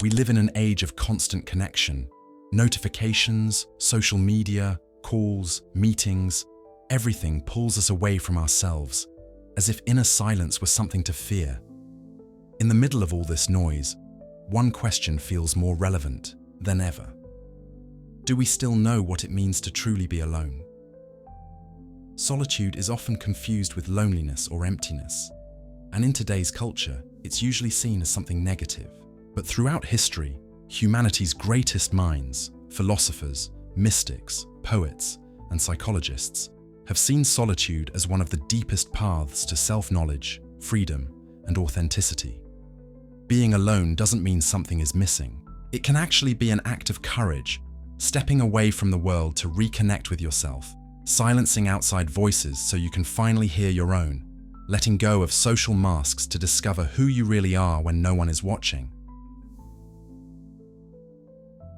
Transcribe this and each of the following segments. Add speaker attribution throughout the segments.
Speaker 1: We live in an age of constant connection. Notifications, social media, calls, meetings, everything pulls us away from ourselves, as if inner silence was something to fear. In the middle of all this noise, one question feels more relevant than ever. Do we still know what it means to truly be alone? Solitude is often confused with loneliness or emptiness, and in today's culture, it's usually seen as something negative. But throughout history, humanity's greatest minds, philosophers, mystics, poets, and psychologists, have seen solitude as one of the deepest paths to self-knowledge, freedom, and authenticity. Being alone doesn't mean something is missing. It can actually be an act of courage, stepping away from the world to reconnect with yourself, silencing outside voices so you can finally hear your own, letting go of social masks to discover who you really are when no one is watching.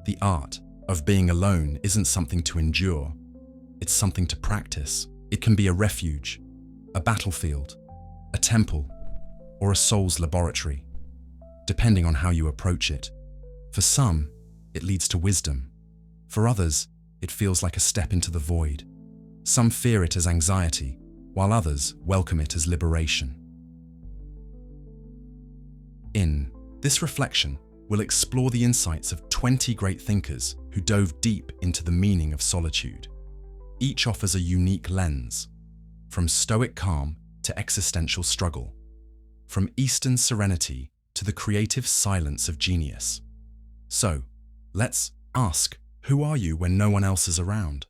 Speaker 1: The art of being alone isn't something to endure. It's something to practice. It can be a refuge, a battlefield, a temple, or a soul's laboratory, depending on how you approach it. For some, it leads to wisdom. For others, it feels like a step into the void. Some fear it as anxiety, while others welcome it as liberation. In this reflection, we'll explore the insights of 20 great thinkers who dove deep into the meaning of solitude. Each offers a unique lens, from stoic calm to existential struggle, from Eastern serenity to the creative silence of genius. So, let's ask, who are you when no one else is around?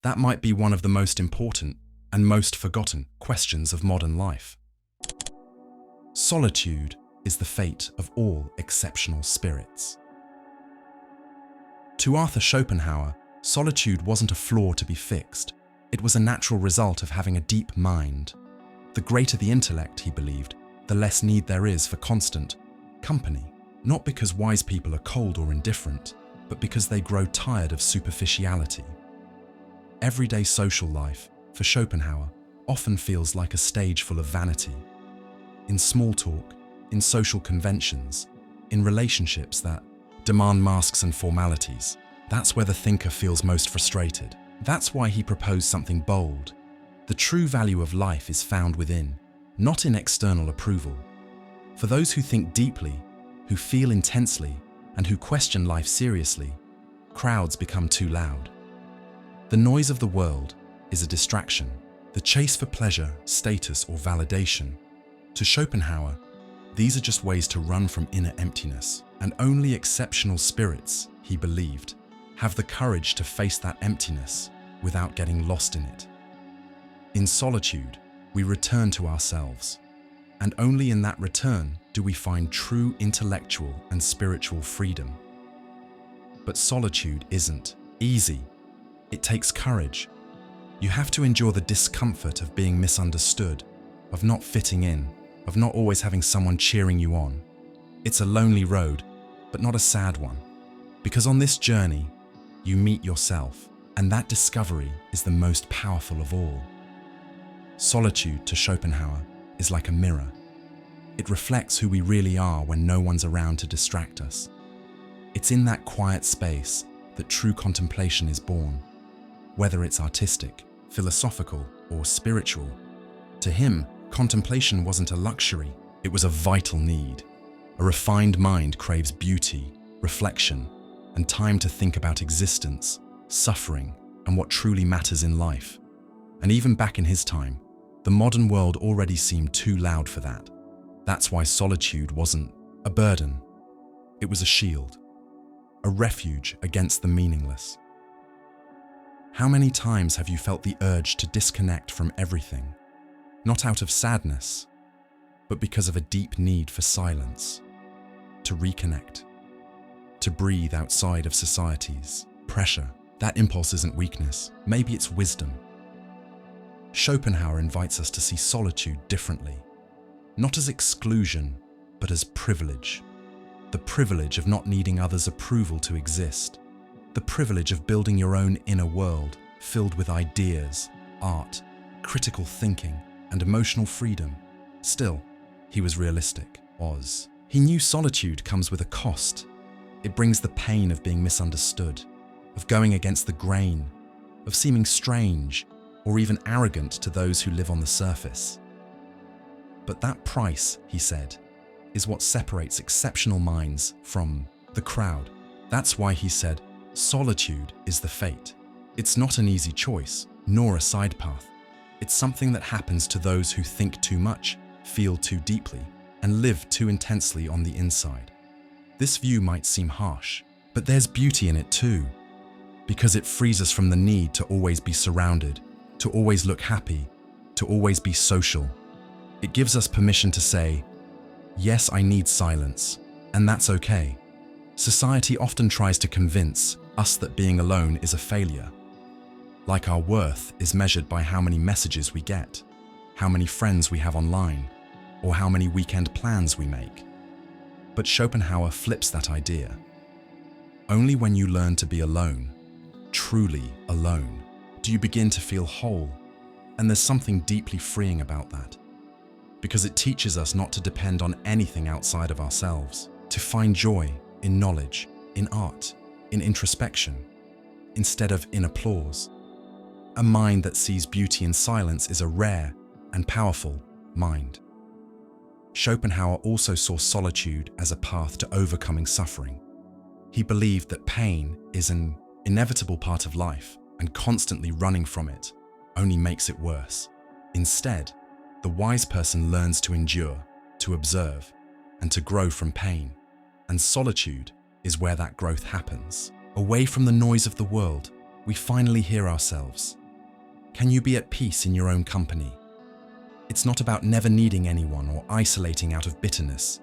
Speaker 1: That might be one of the most important and most forgotten questions of modern life. Solitude is the fate of all exceptional spirits. To Arthur Schopenhauer, solitude wasn't a flaw to be fixed. It was a natural result of having a deep mind. The greater the intellect, he believed, the less need there is for constant company. Not because wise people are cold or indifferent, but because they grow tired of superficiality. Everyday social life, for Schopenhauer, often feels like a stage full of vanity. In small talk, in social conventions, in relationships that demand masks and formalities, that's where the thinker feels most frustrated. That's why he proposed something bold. The true value of life is found within, not in external approval. For those who think deeply, who feel intensely, and who question life seriously, crowds become too loud. The noise of the world is a distraction, the chase for pleasure, status, or validation. To Schopenhauer, these are just ways to run from inner emptiness, and only exceptional spirits, he believed, have the courage to face that emptiness without getting lost in it. In solitude, we return to ourselves, and only in that return do we find true intellectual and spiritual freedom. But solitude isn't easy. It takes courage. You have to endure the discomfort of being misunderstood, of not fitting in, of not always having someone cheering you on. It's a lonely road, but not a sad one, because on this journey, you meet yourself, and that discovery is the most powerful of all. Solitude, to Schopenhauer, is like a mirror. It reflects who we really are when no one's around to distract us. It's in that quiet space that true contemplation is born, whether it's artistic, philosophical, or spiritual. To him, contemplation wasn't a luxury, it was a vital need. A refined mind craves beauty, reflection, and time to think about existence, suffering, and what truly matters in life. And even back in his time, the modern world already seemed too loud for that. That's why solitude wasn't a burden. It was a shield, a refuge against the meaningless. How many times have you felt the urge to disconnect from everything? Not out of sadness, but because of a deep need for silence, to reconnect, to breathe outside of society's pressure. That impulse isn't weakness, maybe it's wisdom. Schopenhauer invites us to see solitude differently, not as exclusion, but as privilege. The privilege of not needing others' approval to exist. The privilege of building your own inner world filled with ideas, art, critical thinking, and emotional freedom. Still, he was realistic. He knew solitude comes with a cost. It brings the pain of being misunderstood, of going against the grain, of seeming strange or even arrogant to those who live on the surface. But that price, he said, is what separates exceptional minds from the crowd. That's why he said, solitude is the fate. It's not an easy choice, nor a side path. It's something that happens to those who think too much, feel too deeply, and live too intensely on the inside. This view might seem harsh, but there's beauty in it too, because it frees us from the need to always be surrounded, to always look happy, to always be social. It gives us permission to say, yes, I need silence, and that's okay. Society often tries to convince us that being alone is a failure. Like our worth is measured by how many messages we get, how many friends we have online, or how many weekend plans we make. But Schopenhauer flips that idea. Only when you learn to be alone, truly alone, do you begin to feel whole. And there's something deeply freeing about that, because it teaches us not to depend on anything outside of ourselves, to find joy in knowledge, in art, in introspection, instead of in applause. A mind that sees beauty in silence is a rare and powerful mind. Schopenhauer also saw solitude as a path to overcoming suffering. He believed that pain is an inevitable part of life, and constantly running from it only makes it worse. Instead, the wise person learns to endure, to observe, and to grow from pain. And solitude is where that growth happens. Away from the noise of the world, we finally hear ourselves. Can you be at peace in your own company? It's not about never needing anyone or isolating out of bitterness.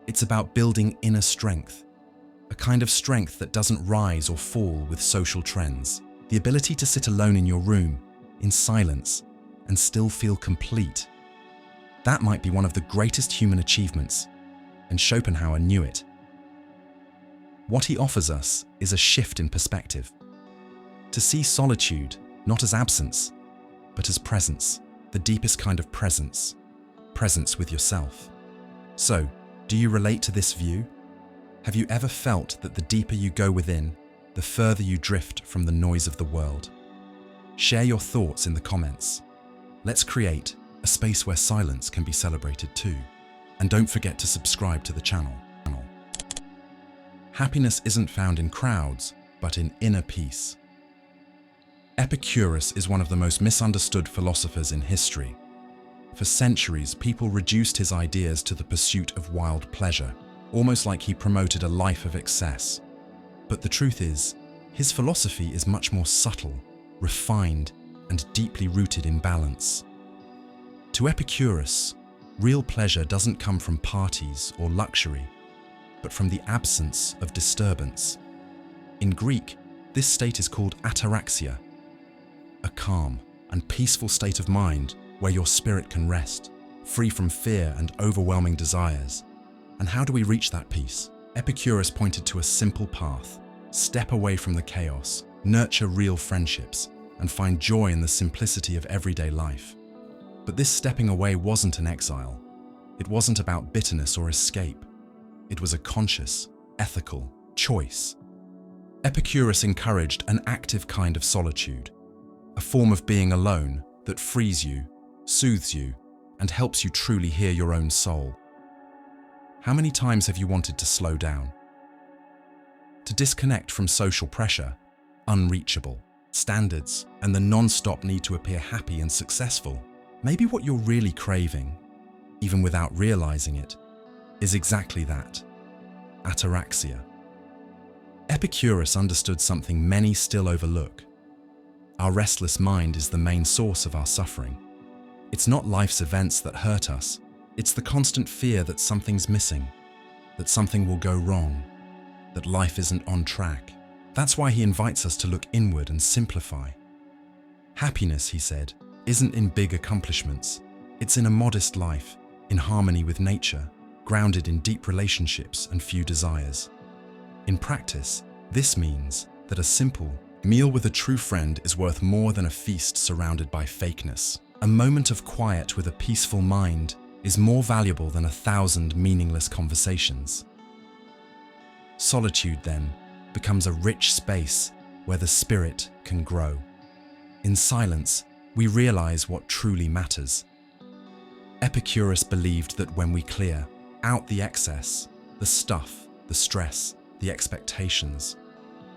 Speaker 1: It's about building inner strength, a kind of strength that doesn't rise or fall with social trends. The ability to sit alone in your room, in silence, and still feel complete. That might be one of the greatest human achievements, and Schopenhauer knew it. What he offers us is a shift in perspective. To see solitude not as absence, but as presence, the deepest kind of presence, presence with yourself. So, do you relate to this view? Have you ever felt that the deeper you go within, the further you drift from the noise of the world? Share your thoughts in the comments. Let's create a space where silence can be celebrated too. And don't forget to subscribe to the channel. Happiness isn't found in crowds, but in inner peace. Epicurus is one of the most misunderstood philosophers in history. For centuries, people reduced his ideas to the pursuit of wild pleasure, almost like he promoted a life of excess. But the truth is, his philosophy is much more subtle, refined, and deeply rooted in balance. To Epicurus, real pleasure doesn't come from parties or luxury, but from the absence of disturbance. In Greek, this state is called ataraxia, a calm and peaceful state of mind where your spirit can rest, free from fear and overwhelming desires. And how do we reach that peace? Epicurus pointed to a simple path: step away from the chaos, nurture real friendships, and find joy in the simplicity of everyday life. But this stepping away wasn't an exile. It wasn't about bitterness or escape. It was a conscious, ethical choice. Epicurus encouraged an active kind of solitude, a form of being alone that frees you, soothes you, and helps you truly hear your own soul. How many times have you wanted to slow down? To disconnect from social pressure, unreachable standards, and the non-stop need to appear happy and successful? Maybe what you're really craving, even without realizing it, is exactly that: ataraxia. Epicurus understood something many still overlook. Our restless mind is the main source of our suffering. It's not life's events that hurt us. It's the constant fear that something's missing, that something will go wrong, that life isn't on track. That's why he invites us to look inward and simplify. Happiness, he said, isn't in big accomplishments. It's in a modest life, in harmony with nature, grounded in deep relationships and few desires. In practice, this means that a simple meal with a true friend is worth more than a feast surrounded by fakeness. A moment of quiet with a peaceful mind is more valuable than 1,000 meaningless conversations. Solitude, then, becomes a rich space where the spirit can grow. In silence, we realize what truly matters. Epicurus believed that when we clear out the excess, the stuff, the stress, the expectations,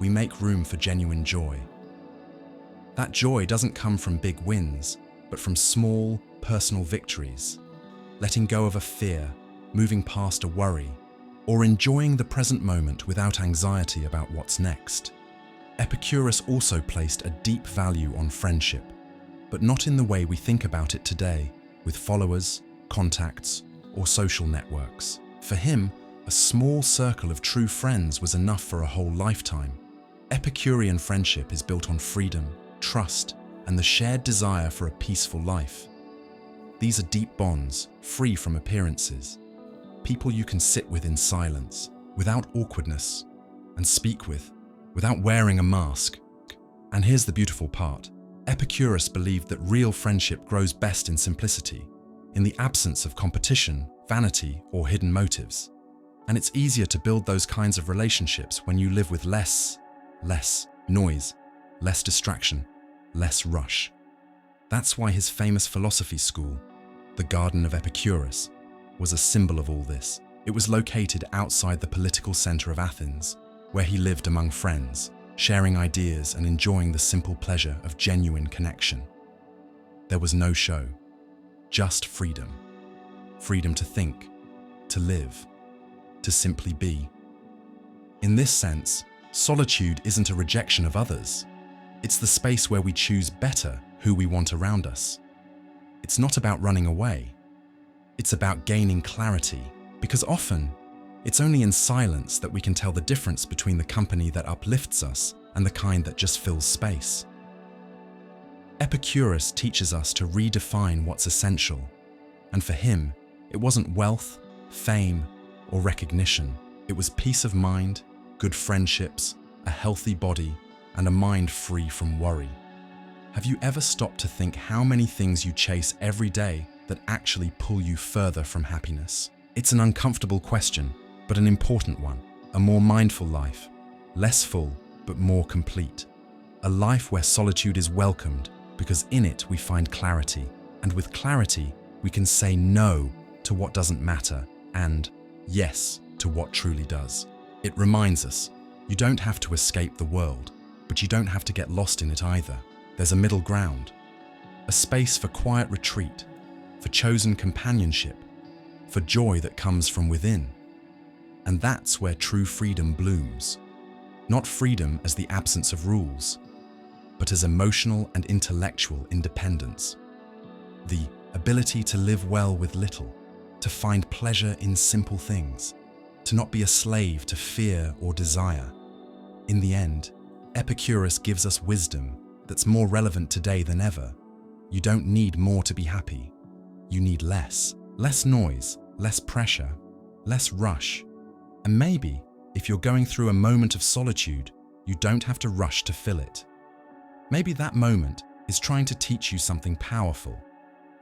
Speaker 1: we make room for genuine joy. That joy doesn't come from big wins, but from small, personal victories, letting go of a fear, moving past a worry, or enjoying the present moment without anxiety about what's next. Epicurus also placed a deep value on friendship, but not in the way we think about it today, with followers, contacts, or social networks. For him, a small circle of true friends was enough for a whole lifetime. Epicurean friendship is built on freedom, trust, and the shared desire for a peaceful life. These are deep bonds, free from appearances. People you can sit with in silence, without awkwardness, and speak with, without wearing a mask. And here's the beautiful part. Epicurus believed that real friendship grows best in simplicity, in the absence of competition, vanity, or hidden motives. And it's easier to build those kinds of relationships when you live with less noise, less distraction, less rush. That's why his famous philosophy school, the Garden of Epicurus, was a symbol of all this. It was located outside the political center of Athens, where he lived among friends, sharing ideas and enjoying the simple pleasure of genuine connection. There was no show, just freedom. Freedom to think, to live, to simply be. In this sense, solitude isn't a rejection of others. It's the space where we choose better who we want around us. It's not about running away. It's about gaining clarity, because often, it's only in silence that we can tell the difference between the company that uplifts us and the kind that just fills space. Epicurus teaches us to redefine what's essential, and for him, it wasn't wealth, fame, or recognition. It was peace of mind, good friendships, a healthy body, and a mind free from worry. Have you ever stopped to think how many things you chase every day that actually pull you further from happiness? It's an uncomfortable question, but an important one. A more mindful life, less full, but more complete. A life where solitude is welcomed, because in it we find clarity, and with clarity we can say no to what doesn't matter and yes to what truly does. It reminds us, you don't have to escape the world, but you don't have to get lost in it either. There's a middle ground, a space for quiet retreat, for chosen companionship, for joy that comes from within. And that's where true freedom blooms. Not freedom as the absence of rules, but as emotional and intellectual independence. The ability to live well with little, to find pleasure in simple things, to not be a slave to fear or desire. In the end, Epicurus gives us wisdom that's more relevant today than ever. You don't need more to be happy. You need less. Less noise, less pressure, less rush. And maybe, if you're going through a moment of solitude, you don't have to rush to fill it. Maybe that moment is trying to teach you something powerful.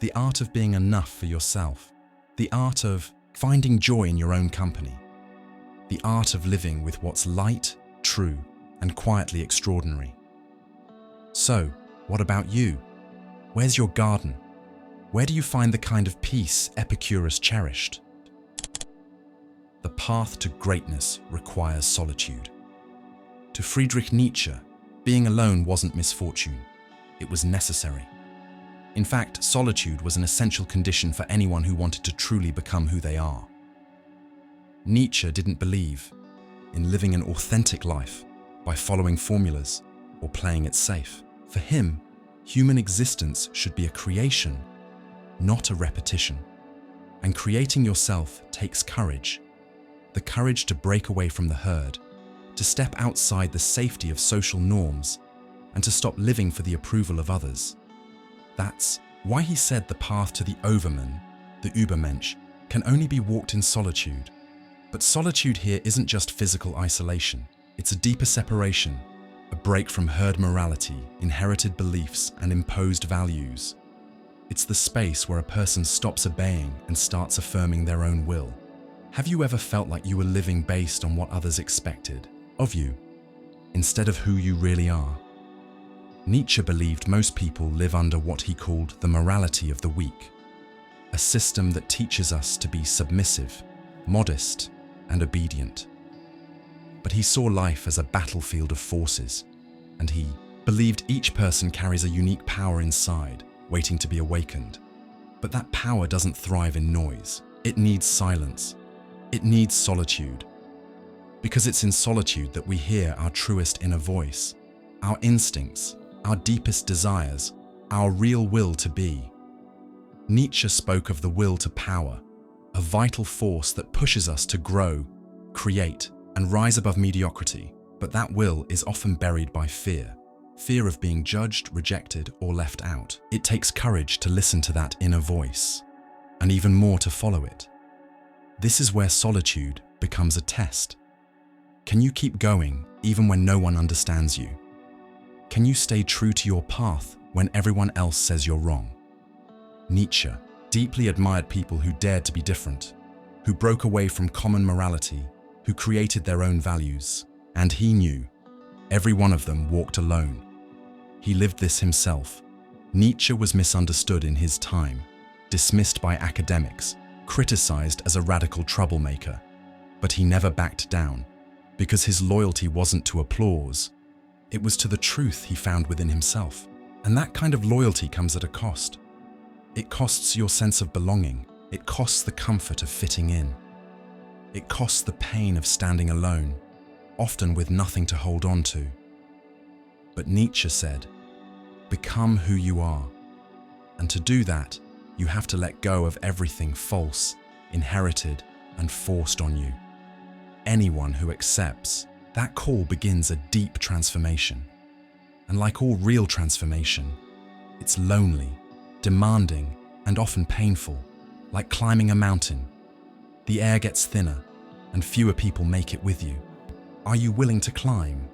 Speaker 1: The art of being enough for yourself. The art of finding joy in your own company. The art of living with what's light, true, and quietly extraordinary. So, what about you? Where's your garden? Where do you find the kind of peace Epicurus cherished? The path to greatness requires solitude. To Friedrich Nietzsche, being alone wasn't misfortune, it was necessary. In fact, solitude was an essential condition for anyone who wanted to truly become who they are. Nietzsche didn't believe in living an authentic life by following formulas or playing it safe. For him, human existence should be a creation, not a repetition. And creating yourself takes courage. The courage to break away from the herd, to step outside the safety of social norms, and to stop living for the approval of others. That's why he said the path to the Overman, the Übermensch, can only be walked in solitude. But solitude here isn't just physical isolation. It's a deeper separation, a break from herd morality, inherited beliefs, and imposed values. It's the space where a person stops obeying and starts affirming their own will. Have you ever felt like you were living based on what others expected of you, instead of who you really are? Nietzsche believed most people live under what he called the morality of the weak, a system that teaches us to be submissive, modest, and obedient. But he saw life as a battlefield of forces, and he believed each person carries a unique power inside, waiting to be awakened. But that power doesn't thrive in noise. It needs silence. It needs solitude. Because it's in solitude that we hear our truest inner voice, our instincts, our deepest desires, our real will to be. Nietzsche spoke of the will to power, a vital force that pushes us to grow, create, and rise above mediocrity. But that will is often buried by fear. Fear of being judged, rejected, or left out. It takes courage to listen to that inner voice, and even more to follow it. This is where solitude becomes a test. Can you keep going even when no one understands you? Can you stay true to your path when everyone else says you're wrong? Nietzsche deeply admired people who dared to be different, who broke away from common morality, who created their own values. And he knew every one of them walked alone. He lived this himself. Nietzsche was misunderstood in his time, dismissed by academics, criticized as a radical troublemaker. But he never backed down, because his loyalty wasn't to applause. It was to the truth he found within himself. And that kind of loyalty comes at a cost. It costs your sense of belonging. It costs the comfort of fitting in. It costs the pain of standing alone, often with nothing to hold on to. But Nietzsche said, "Become who you are." And to do that, you have to let go of everything false, inherited, and forced on you. Anyone who accepts that call begins a deep transformation. And like all real transformation, it's lonely, demanding, and often painful, like climbing a mountain. The air gets thinner, and fewer people make it with you. Are you willing to climb?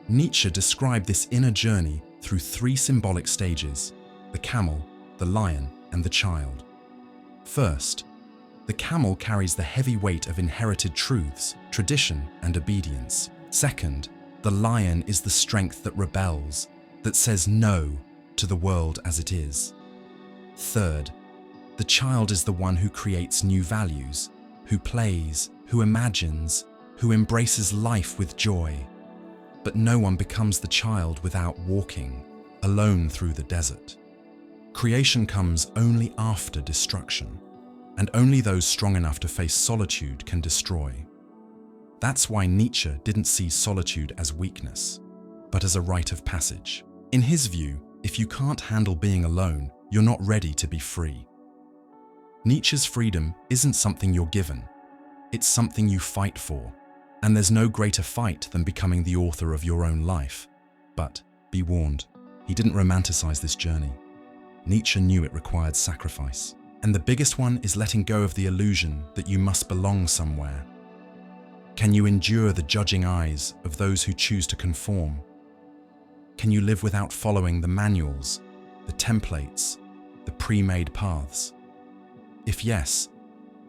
Speaker 1: Nietzsche described this inner journey through 3 symbolic stages: the camel, the lion, and the child. First, the camel carries the heavy weight of inherited truths, tradition, and obedience. Second, the lion is the strength that rebels, that says no to the world as it is. Third, the child is the one who creates new values, who plays, who imagines, who embraces life with joy. But no one becomes the child without walking alone through the desert. Creation comes only after destruction, and only those strong enough to face solitude can destroy. That's why Nietzsche didn't see solitude as weakness, but as a rite of passage. In his view, if you can't handle being alone, you're not ready to be free. Nietzsche's freedom isn't something you're given, it's something you fight for. And there's no greater fight than becoming the author of your own life. But be warned, he didn't romanticize this journey. Nietzsche knew it required sacrifice. And the biggest one is letting go of the illusion that you must belong somewhere. Can you endure the judging eyes of those who choose to conform? Can you live without following the manuals, the templates, the pre-made paths? If yes,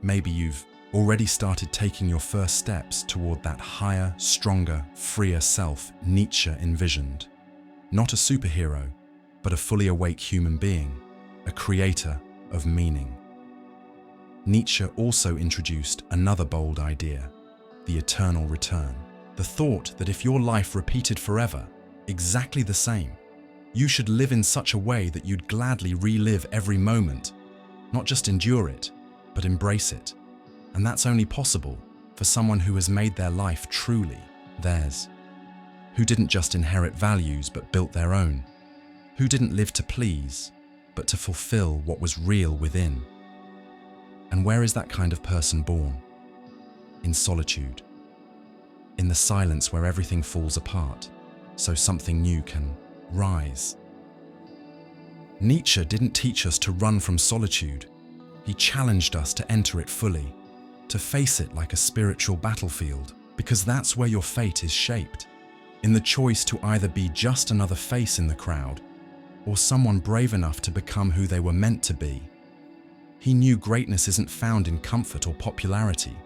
Speaker 1: maybe you've already started taking your first steps toward that higher, stronger, freer self Nietzsche envisioned. Not a superhero, but a fully awake human being, a creator of meaning. Nietzsche also introduced another bold idea, the eternal return. The thought that if your life repeated forever, exactly the same, you should live in such a way that you'd gladly relive every moment, not just endure it, but embrace it. And that's only possible for someone who has made their life truly theirs, who didn't just inherit values but built their own, who didn't live to please but to fulfill what was real within. And where is that kind of person born? In solitude, in the silence where everything falls apart, so something new can rise. Nietzsche didn't teach us to run from solitude. He challenged us to enter it fully, to face it like a spiritual battlefield, because that's where your fate is shaped, in the choice to either be just another face in the crowd, or someone brave enough to become who they were meant to be. He knew greatness isn't found in comfort or popularity,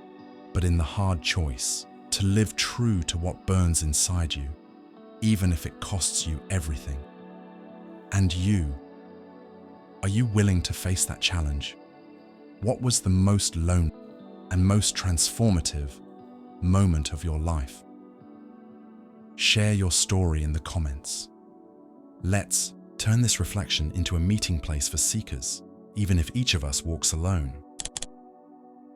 Speaker 1: but in the hard choice to live true to what burns inside you, even if it costs you everything. And you, are you willing to face that challenge? What was the most lonely and most transformative moment of your life? Share your story in the comments. Let's turn this reflection into a meeting place for seekers, even if each of us walks alone.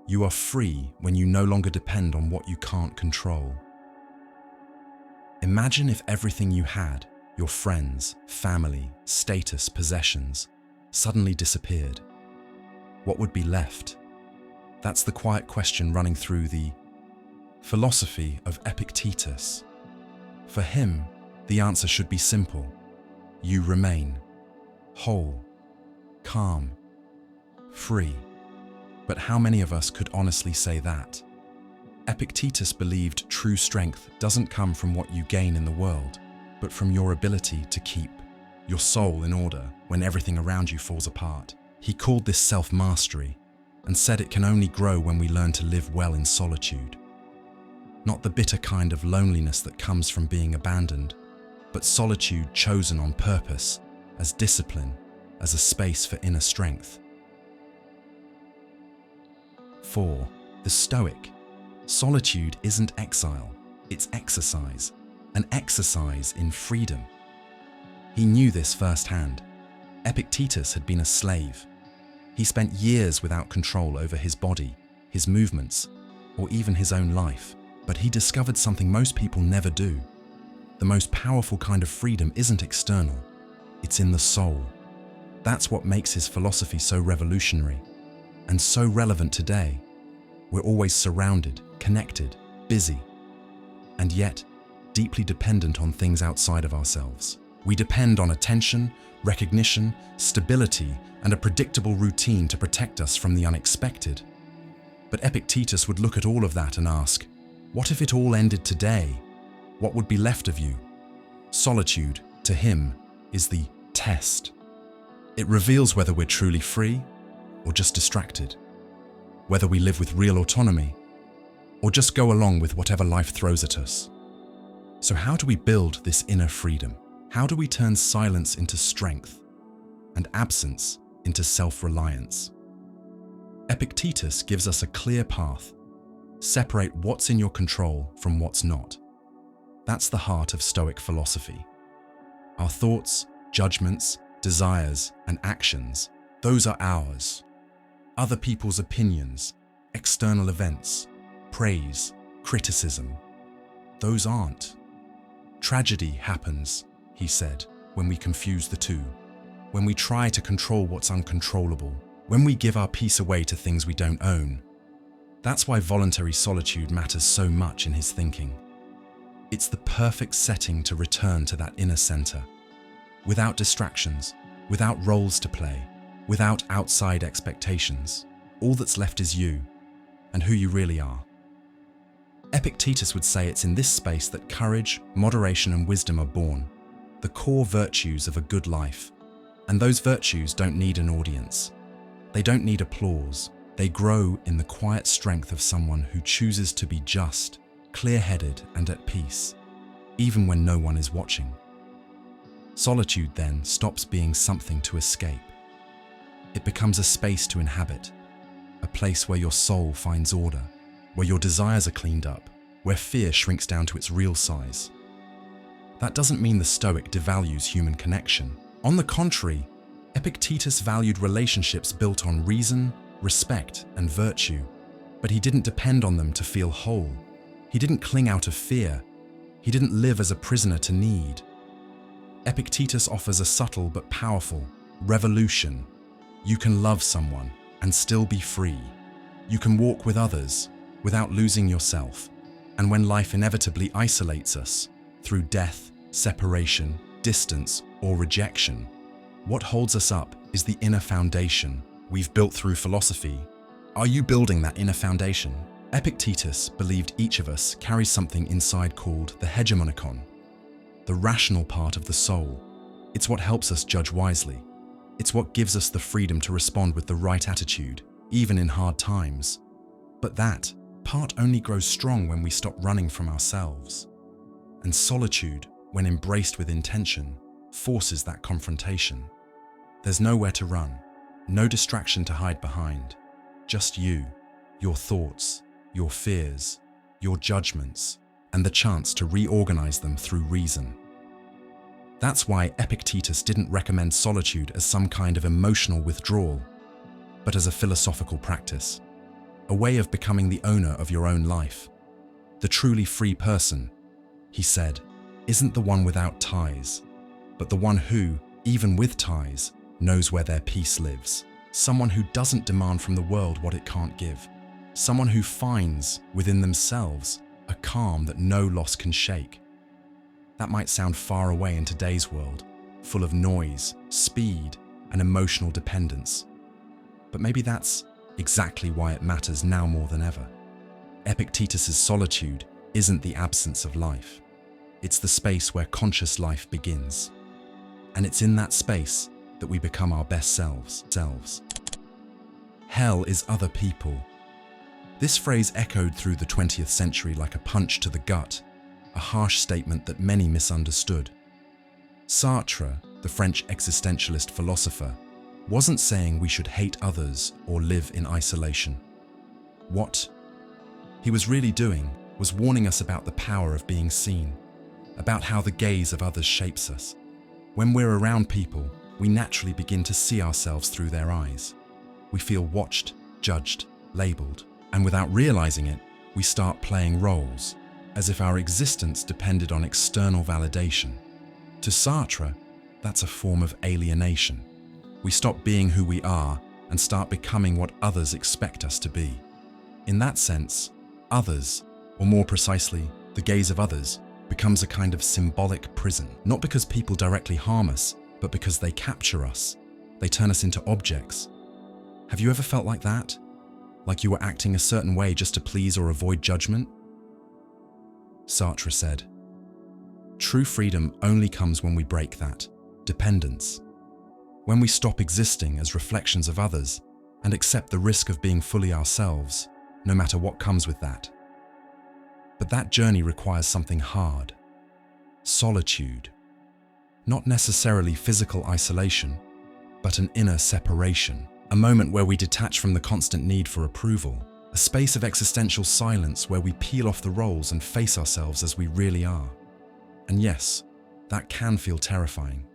Speaker 1: You are free when you no longer depend on what you can't control. Imagine if everything you had, your friends, family, status, possessions, suddenly disappeared. What would be left? That's the quiet question running through the philosophy of Epictetus. For him, the answer should be simple. You remain whole, calm, free. But how many of us could honestly say that? Epictetus believed true strength doesn't come from what you gain in the world, but from your ability to keep your soul in order when everything around you falls apart. He called this self-mastery and said it can only grow when we learn to live well in solitude. Not the bitter kind of loneliness that comes from being abandoned, but solitude chosen on purpose, as discipline, as a space for inner strength. 4. The Stoic. Solitude isn't exile, it's exercise, an exercise in freedom. He knew this firsthand. Epictetus had been a slave. He spent years without control over his body, his movements, or even his own life. But he discovered something most people never do. The most powerful kind of freedom isn't external, it's in the soul. That's what makes his philosophy so revolutionary and so relevant today. We're always surrounded, connected, busy, and yet deeply dependent on things outside of ourselves. We depend on attention, recognition, stability, and a predictable routine to protect us from the unexpected. But Epictetus would look at all of that and ask, what if it all ended today? What would be left of you? Solitude, to him, is the test. It reveals whether we're truly free or just distracted, whether we live with real autonomy or just go along with whatever life throws at us. So how do we build this inner freedom? How do we turn silence into strength and absence into self-reliance? Epictetus gives us a clear path. Separate what's in your control from what's not. That's the heart of Stoic philosophy. Our thoughts, judgments, desires, and actions, those are ours. Other people's opinions, external events, praise, criticism, those aren't. Tragedy happens, he said, when we confuse the two, when we try to control what's uncontrollable, when we give our peace away to things we don't own. That's why voluntary solitude matters so much in his thinking. It's the perfect setting to return to that inner center, without distractions, without roles to play, without outside expectations. All that's left is you, and who you really are. Epictetus would say it's in this space that courage, moderation, and wisdom are born, the core virtues of a good life. And those virtues don't need an audience. They don't need applause. They grow in the quiet strength of someone who chooses to be just, clear-headed, and at peace, even when no one is watching. Solitude then stops being something to escape. It becomes a space to inhabit, a place where your soul finds order, where your desires are cleaned up, where fear shrinks down to its real size. That doesn't mean the Stoic devalues human connection. On the contrary, Epictetus valued relationships built on reason, respect, and virtue, but he didn't depend on them to feel whole. He didn't cling out of fear. He didn't live as a prisoner to need. Epictetus offers a subtle but powerful revolution. You can love someone and still be free. You can walk with others without losing yourself. And when life inevitably isolates us through death, separation, distance, or rejection, what holds us up is the inner foundation we've built through philosophy. Are you building that inner foundation? Epictetus believed each of us carries something inside called the hegemonikon, the rational part of the soul. It's what helps us judge wisely. It's what gives us the freedom to respond with the right attitude, even in hard times. But that part only grows strong when we stop running from ourselves. And solitude, when embraced with intention, forces that confrontation. There's nowhere to run, no distraction to hide behind. Just you, your thoughts, your fears, your judgments, and the chance to reorganize them through reason. That's why Epictetus didn't recommend solitude as some kind of emotional withdrawal, but as a philosophical practice, a way of becoming the owner of your own life. The truly free person, he said, isn't the one without ties, but the one who, even with ties, knows where their peace lives. Someone who doesn't demand from the world what it can't give. Someone who finds, within themselves, a calm that no loss can shake. That might sound far away in today's world, full of noise, speed, and emotional dependence. But maybe that's exactly why it matters now more than ever. Epictetus's solitude isn't the absence of life. It's the space where conscious life begins. And it's in that space that we become our best selves. Hell is other people. This phrase echoed through the 20th century like a punch to the gut, a harsh statement that many misunderstood. Sartre, the French existentialist philosopher, wasn't saying we should hate others or live in isolation. What he was really doing was warning us about the power of being seen, about how the gaze of others shapes us. When we're around people, we naturally begin to see ourselves through their eyes. We feel watched, judged, labeled, and without realizing it, we start playing roles, as if our existence depended on external validation. To Sartre, that's a form of alienation. We stop being who we are and start becoming what others expect us to be. In that sense, others, or more precisely, the gaze of others, becomes a kind of symbolic prison, not because people directly harm us, but because they capture us. They turn us into objects. Have you ever felt like that? Like you were acting a certain way just to please or avoid judgment? Sartre said, "True freedom only comes when we break that dependence. When we stop existing as reflections of others and accept the risk of being fully ourselves, no matter what comes with that. But that journey requires something hard. Solitude. Not necessarily physical isolation, but an inner separation. A moment where we detach from the constant need for approval. A space of existential silence where we peel off the roles and face ourselves as we really are. And yes, that can feel terrifying.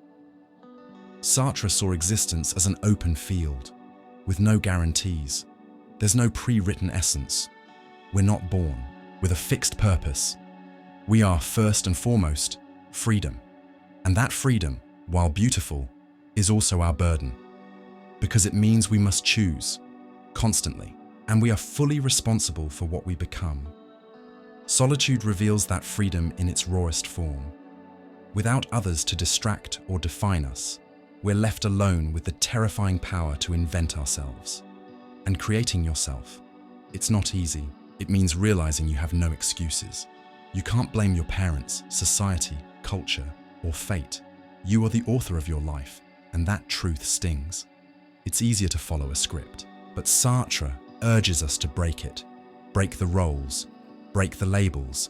Speaker 1: Sartre saw existence as an open field, with no guarantees. There's no pre-written essence. We're not born with a fixed purpose. We are, first and foremost, freedom. And that freedom, while beautiful, is also our burden. Because it means we must choose, constantly, and we are fully responsible for what we become. Solitude reveals that freedom in its rawest form. Without others to distract or define us, we're left alone with the terrifying power to invent ourselves. And creating yourself, it's not easy. It means realizing you have no excuses. You can't blame your parents, society, culture, or fate. You are the author of your life, and that truth stings. It's easier to follow a script, but Sartre urges us to break it. Break the roles, break the labels,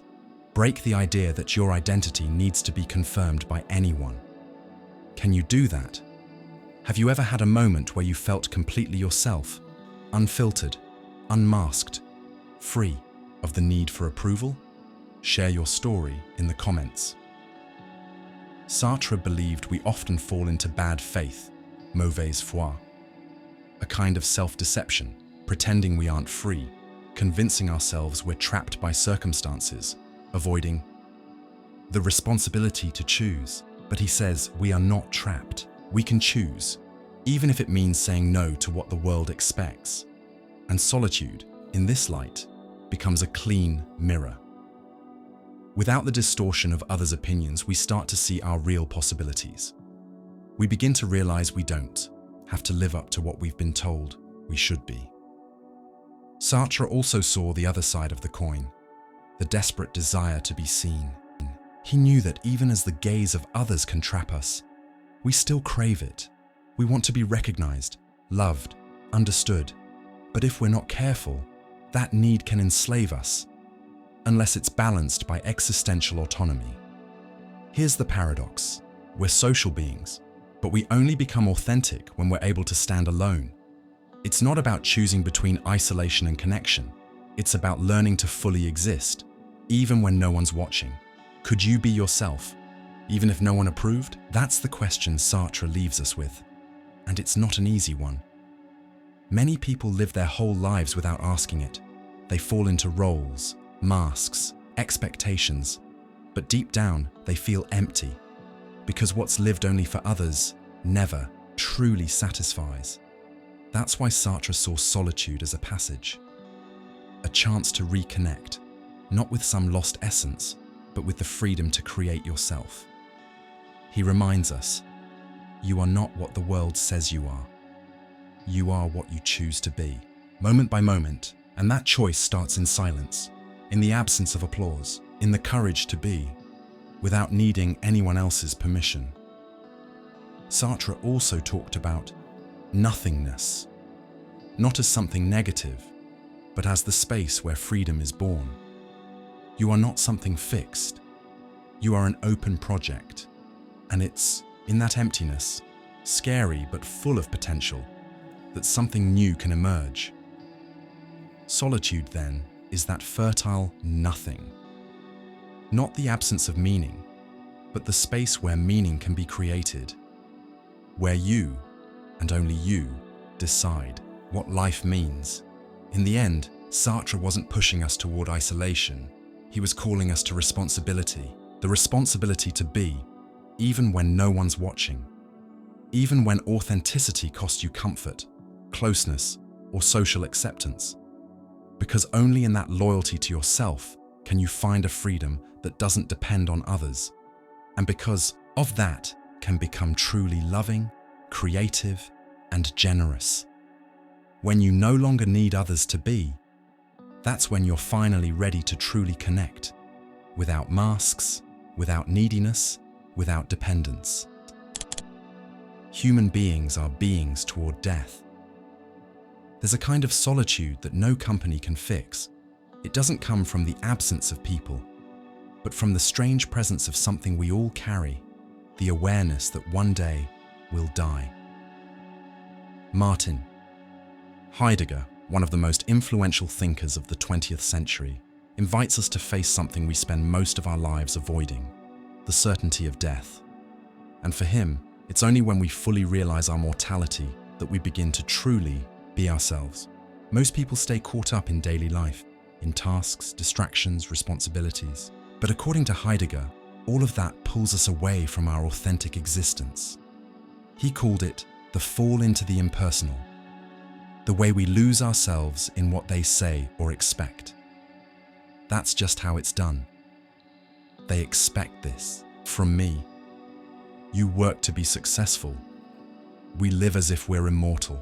Speaker 1: break the idea that your identity needs to be confirmed by anyone. Can you do that? Have you ever had a moment where you felt completely yourself, unfiltered, unmasked, free of the need for approval? Share your story in the comments. Sartre believed we often fall into bad faith, mauvaise foi, a kind of self-deception, pretending we aren't free, convincing ourselves we're trapped by circumstances, avoiding the responsibility to choose. But he says we are not trapped. We can choose, even if it means saying no to what the world expects. And solitude, in this light, becomes a clean mirror. Without the distortion of others' opinions, we start to see our real possibilities. We begin to realize we don't have to live up to what we've been told we should be. Sartre also saw the other side of the coin, the desperate desire to be seen. He knew that even as the gaze of others can trap us, We still crave it. We want to be recognized, loved, understood. But if we're not careful, that need can enslave us, unless it's balanced by existential autonomy. Here's the paradox. We're social beings, but we only become authentic when we're able to stand alone. It's not about choosing between isolation and connection. It's about learning to fully exist, even when no one's watching. Could you be yourself, even if no one approved? That's the question Sartre leaves us with, and it's not an easy one. Many people live their whole lives without asking it. They fall into roles, masks, expectations, but deep down they feel empty, because what's lived only for others never truly satisfies. That's why Sartre saw solitude as a passage, a chance to reconnect, not with some lost essence, but with the freedom to create yourself. He reminds us, you are not what the world says you are. You are what you choose to be, moment by moment, and that choice starts in silence, in the absence of applause, in the courage to be, without needing anyone else's permission. Sartre also talked about nothingness, not as something negative, but as the space where freedom is born. You are not something fixed. You are an open project, and it's in that emptiness, scary but full of potential, that something new can emerge. Solitude, then, is that fertile nothing. Not the absence of meaning, but the space where meaning can be created, where you, and only you, decide what life means. In the end, Sartre wasn't pushing us toward isolation. He was calling us to responsibility, the responsibility to be, even when no one's watching, even when authenticity costs you comfort, closeness, or social acceptance. Because only in that loyalty to yourself can you find a freedom that doesn't depend on others, and because of that can become truly loving, creative, and generous. When you no longer need others to be, that's when you're finally ready to truly connect, without masks, without neediness, without dependence. Human beings are beings toward death. There's a kind of solitude that no company can fix. It doesn't come from the absence of people, but from the strange presence of something we all carry, the awareness that one day we'll die. Martin. Heidegger, one of the most influential thinkers of the 20th century, invites us to face something we spend most of our lives avoiding, the certainty of death. And for him, it's only when we fully realize our mortality that we begin to truly be ourselves. Most people stay caught up in daily life, in tasks, distractions, responsibilities. But according to Heidegger, all of that pulls us away from our authentic existence. He called it the fall into the impersonal, the way we lose ourselves in what they say or expect. That's just how it's done. They expect this from me. You work to be successful. We live as if we're immortal,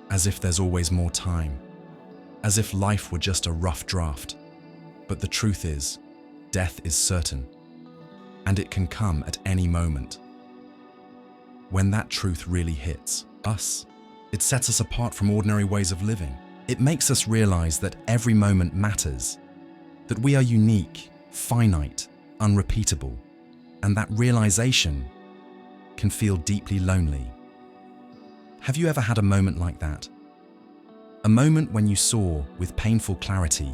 Speaker 1: as if there's always more time, as if life were just a rough draft. But the truth is, death is certain, and it can come at any moment. When that truth really hits us, it sets us apart from ordinary ways of living. It makes us realize that every moment matters, that we are unique, finite, unrepeatable, and that realization can feel deeply lonely. Have you ever had a moment like that? A moment when you saw with painful clarity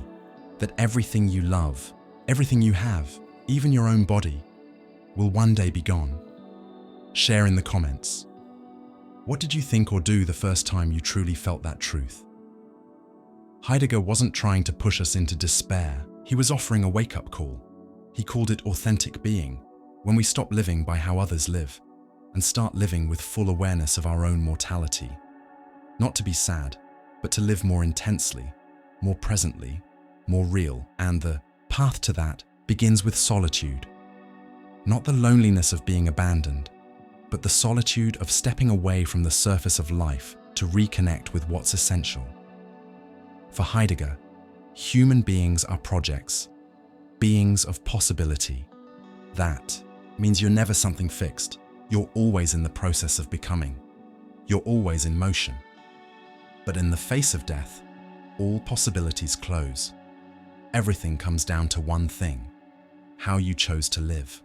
Speaker 1: that everything you love, everything you have, even your own body, will one day be gone? Share in the comments. What did you think or do the first time you truly felt that truth? Heidegger wasn't trying to push us into despair. He was offering a wake-up call. He called it authentic being, when we stop living by how others live and start living with full awareness of our own mortality. Not to be sad, but to live more intensely, more presently, more real. And the path to that begins with solitude. Not the loneliness of being abandoned, but the solitude of stepping away from the surface of life to reconnect with what's essential. For Heidegger, human beings are projects, beings of possibility. That means you're never something fixed. You're always in the process of becoming. You're always in motion. But in the face of death, all possibilities close. Everything comes down to one thing: how you chose to live.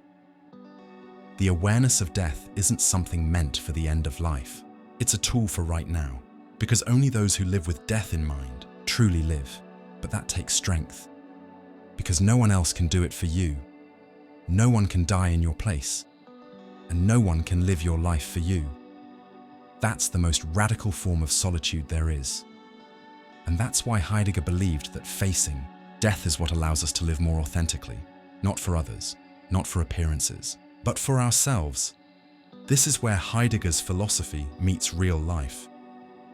Speaker 1: The awareness of death isn't something meant for the end of life. It's a tool for right now, because only those who live with death in mind truly live. But that takes strength, because no one else can do it for you. No one can die in your place, and no one can live your life for you. That's the most radical form of solitude there is. And that's why Heidegger believed that facing death is what allows us to live more authentically, not for others, not for appearances, but for ourselves. This is where Heidegger's philosophy meets real life.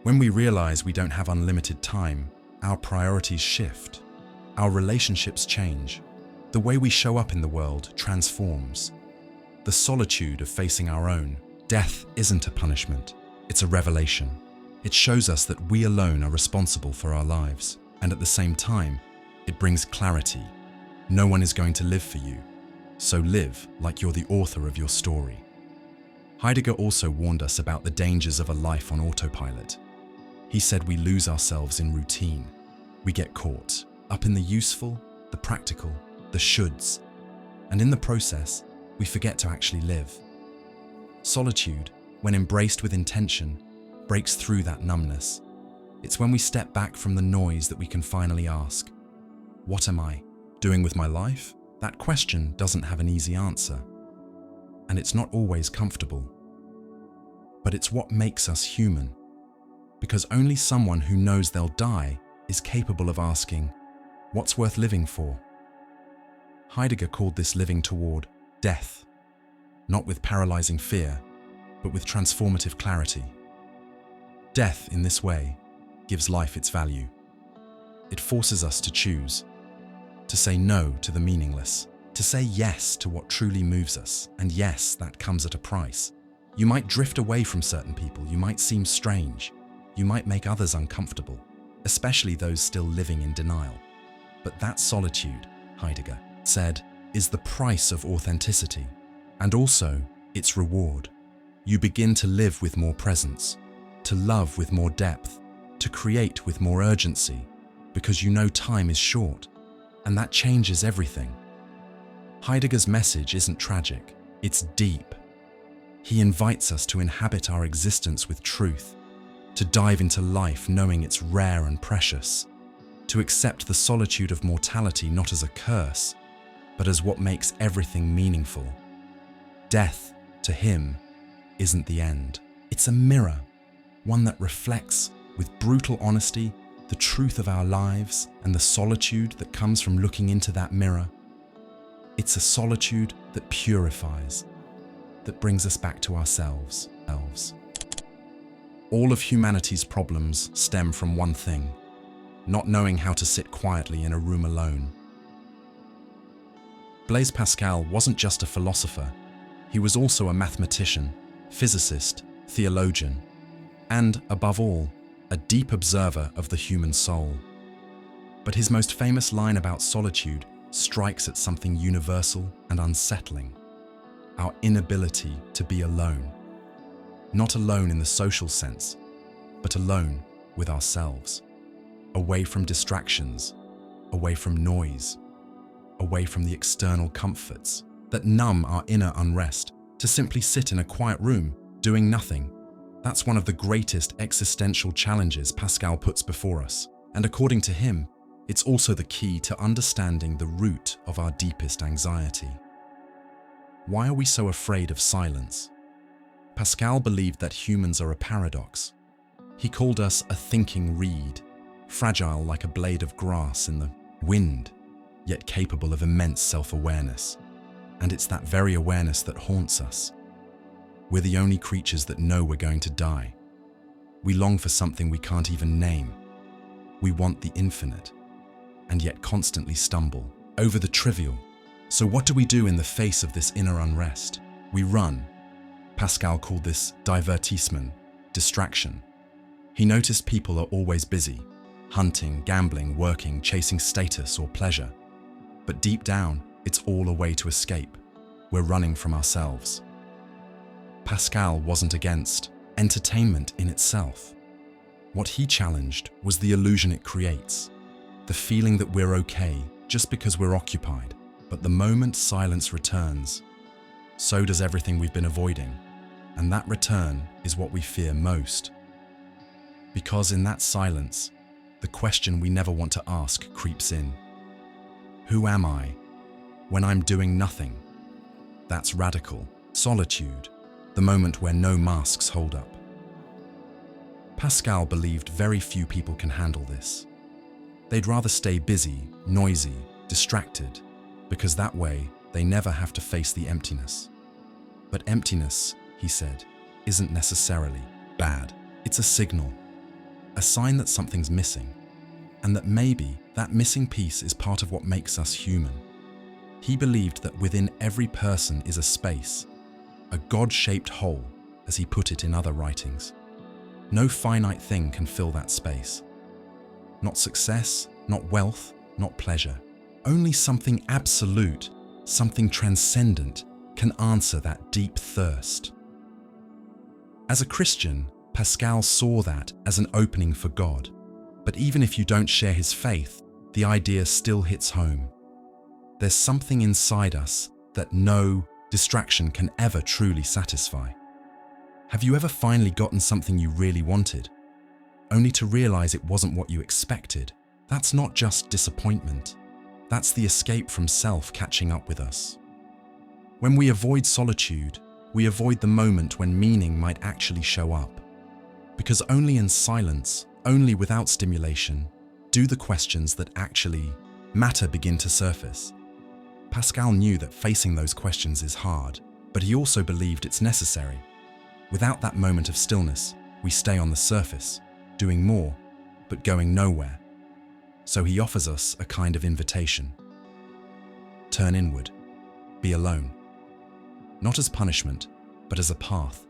Speaker 1: When we realize we don't have unlimited time, our priorities shift, our relationships change, the way we show up in the world transforms. The solitude of facing our own death isn't a punishment, it's a revelation. It shows us that we alone are responsible for our lives, and at the same time, it brings clarity. No one is going to live for you, so live like you're the author of your story. Heidegger also warned us about the dangers of a life on autopilot. He said we lose ourselves in routine. We get caught up in the useful, the practical, the shoulds, and in the process, we forget to actually live. Solitude, when embraced with intention, breaks through that numbness. It's when we step back from the noise that we can finally ask, what am I doing with my life? That question doesn't have an easy answer, and it's not always comfortable. But it's what makes us human, because only someone who knows they'll die is capable of asking, what's worth living for? Heidegger called this living toward death, not with paralyzing fear, but with transformative clarity. Death, in this way, gives life its value. It forces us to choose, to say no to the meaningless, to say yes to what truly moves us, and yes, that comes at a price. You might drift away from certain people, you might seem strange, you might make others uncomfortable, especially those still living in denial. But that solitude, Heidegger said, is the price of authenticity, and also its reward. You begin to live with more presence, to love with more depth, to create with more urgency, because you know time is short, and that changes everything. Heidegger's message isn't tragic, it's deep. He invites us to inhabit our existence with truth, to dive into life knowing it's rare and precious, to accept the solitude of mortality not as a curse, but as what makes everything meaningful. Death, to him, isn't the end. It's a mirror, one that reflects, with brutal honesty, the truth of our lives and the solitude that comes from looking into that mirror. It's a solitude that purifies, that brings us back to ourselves. All of humanity's problems stem from one thing: not knowing how to sit quietly in a room alone. Blaise Pascal wasn't just a philosopher, he was also a mathematician, physicist, theologian, and, above all, a deep observer of the human soul. But his most famous line about solitude strikes at something universal and unsettling: our inability to be alone. Not alone in the social sense, but alone with ourselves. Away from distractions, away from noise, away from the external comforts that numb our inner unrest. To simply sit in a quiet room, doing nothing, that's one of the greatest existential challenges Pascal puts before us. And according to him, it's also the key to understanding the root of our deepest anxiety. Why are we so afraid of silence? Pascal believed that humans are a paradox. He called us a thinking reed, fragile like a blade of grass in the wind, yet capable of immense self-awareness. And it's that very awareness that haunts us. We're the only creatures that know we're going to die. We long for something we can't even name. We want the infinite, and yet constantly stumble over the trivial. So what do we do in the face of this inner unrest? We run. Pascal called this divertissement, distraction. He noticed people are always busy, hunting, gambling, working, chasing status or pleasure. But deep down, it's all a way to escape. We're running from ourselves. Pascal wasn't against entertainment in itself. What he challenged was the illusion it creates, the feeling that we're okay just because we're occupied. But the moment silence returns, so does everything we've been avoiding, and that return is what we fear most. Because in that silence, the question we never want to ask creeps in. Who am I when I'm doing nothing? That's radical. Solitude, the moment where no masks hold up. Pascal believed very few people can handle this. They'd rather stay busy, noisy, distracted, because that way they never have to face the emptiness. But emptiness, he said, isn't necessarily bad. It's a signal, a sign that something's missing, and that maybe that missing piece is part of what makes us human. He believed that within every person is a space, a God-shaped hole, as he put it in other writings. No finite thing can fill that space. Not success, not wealth, not pleasure. Only something absolute, something transcendent, can answer that deep thirst. As a Christian, Pascal saw that as an opening for God. But even if you don't share his faith, the idea still hits home. There's something inside us that no distraction can ever truly satisfy. Have you ever finally gotten something you really wanted, only to realize it wasn't what you expected? That's not just disappointment. That's the escape from self catching up with us. When we avoid solitude, we avoid the moment when meaning might actually show up. Because only in silence, only without stimulation, do the questions that actually matter begin to surface. Pascal knew that facing those questions is hard, but he also believed it's necessary. Without that moment of stillness, we stay on the surface, doing more, but going nowhere. So he offers us a kind of invitation. Turn inward, be alone. Not as punishment, but as a path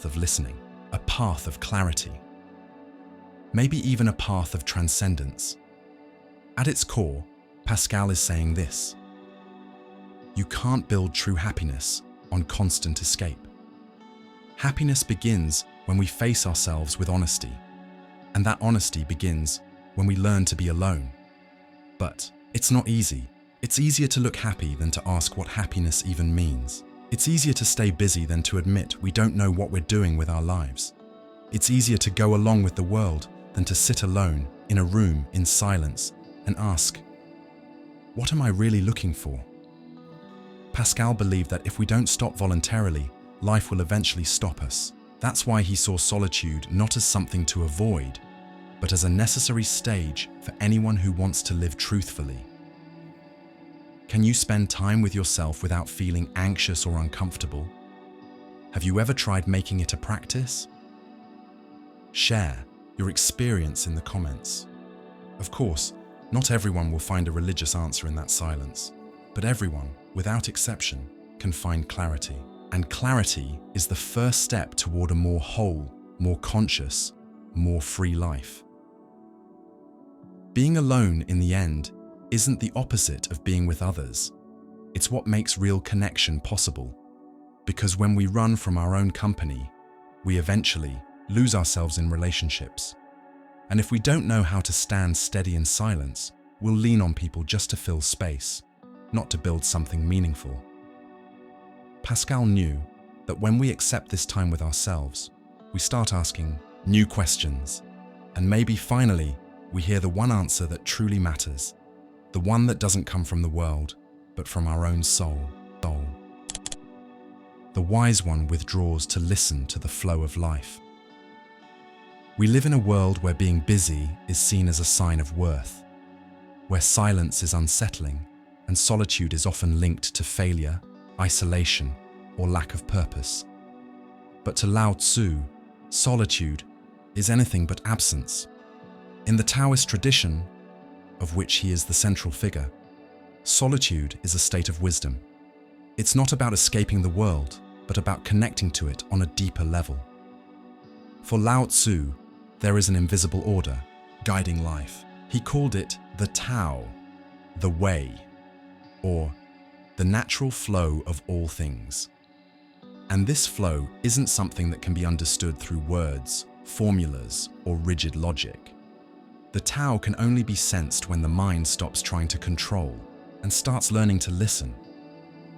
Speaker 1: of listening, a path of clarity, maybe even a path of transcendence. At its core, Pascal is saying this: you can't build true happiness on constant escape. Happiness begins when we face ourselves with honesty, and that honesty begins when we learn to be alone. But it's not easy. It's easier to look happy than to ask what happiness even means. It's easier to stay busy than to admit we don't know what we're doing with our lives. It's easier to go along with the world than to sit alone in a room in silence and ask, what am I really looking for? Pascal believed that if we don't stop voluntarily, life will eventually stop us. That's why he saw solitude not as something to avoid, but as a necessary stage for anyone who wants to live truthfully. Can you spend time with yourself without feeling anxious or uncomfortable? Have you ever tried making it a practice? Share your experience in the comments. Of course, not everyone will find a religious answer in that silence, but everyone, without exception, can find clarity. And clarity is the first step toward a more whole, more conscious, more free life. Being alone in the end isn't the opposite of being with others. It's what makes real connection possible. Because when we run from our own company, we eventually lose ourselves in relationships. And if we don't know how to stand steady in silence, we'll lean on people just to fill space, not to build something meaningful. Pascal knew that when we accept this time with ourselves, we start asking new questions, and maybe finally we hear the one answer that truly matters, the one that doesn't come from the world, but from our own soul. The wise one withdraws to listen to the flow of life. We live in a world where being busy is seen as a sign of worth, where silence is unsettling and solitude is often linked to failure, isolation, or lack of purpose. But to Lao Tzu, solitude is anything but absence. In the Taoist tradition, of which he is the central figure, solitude is a state of wisdom. It's not about escaping the world, but about connecting to it on a deeper level. For Lao Tzu, there is an invisible order guiding life. He called it the Tao, the way, or the natural flow of all things. And this flow isn't something that can be understood through words, formulas, or rigid logic. The Tao can only be sensed when the mind stops trying to control and starts learning to listen.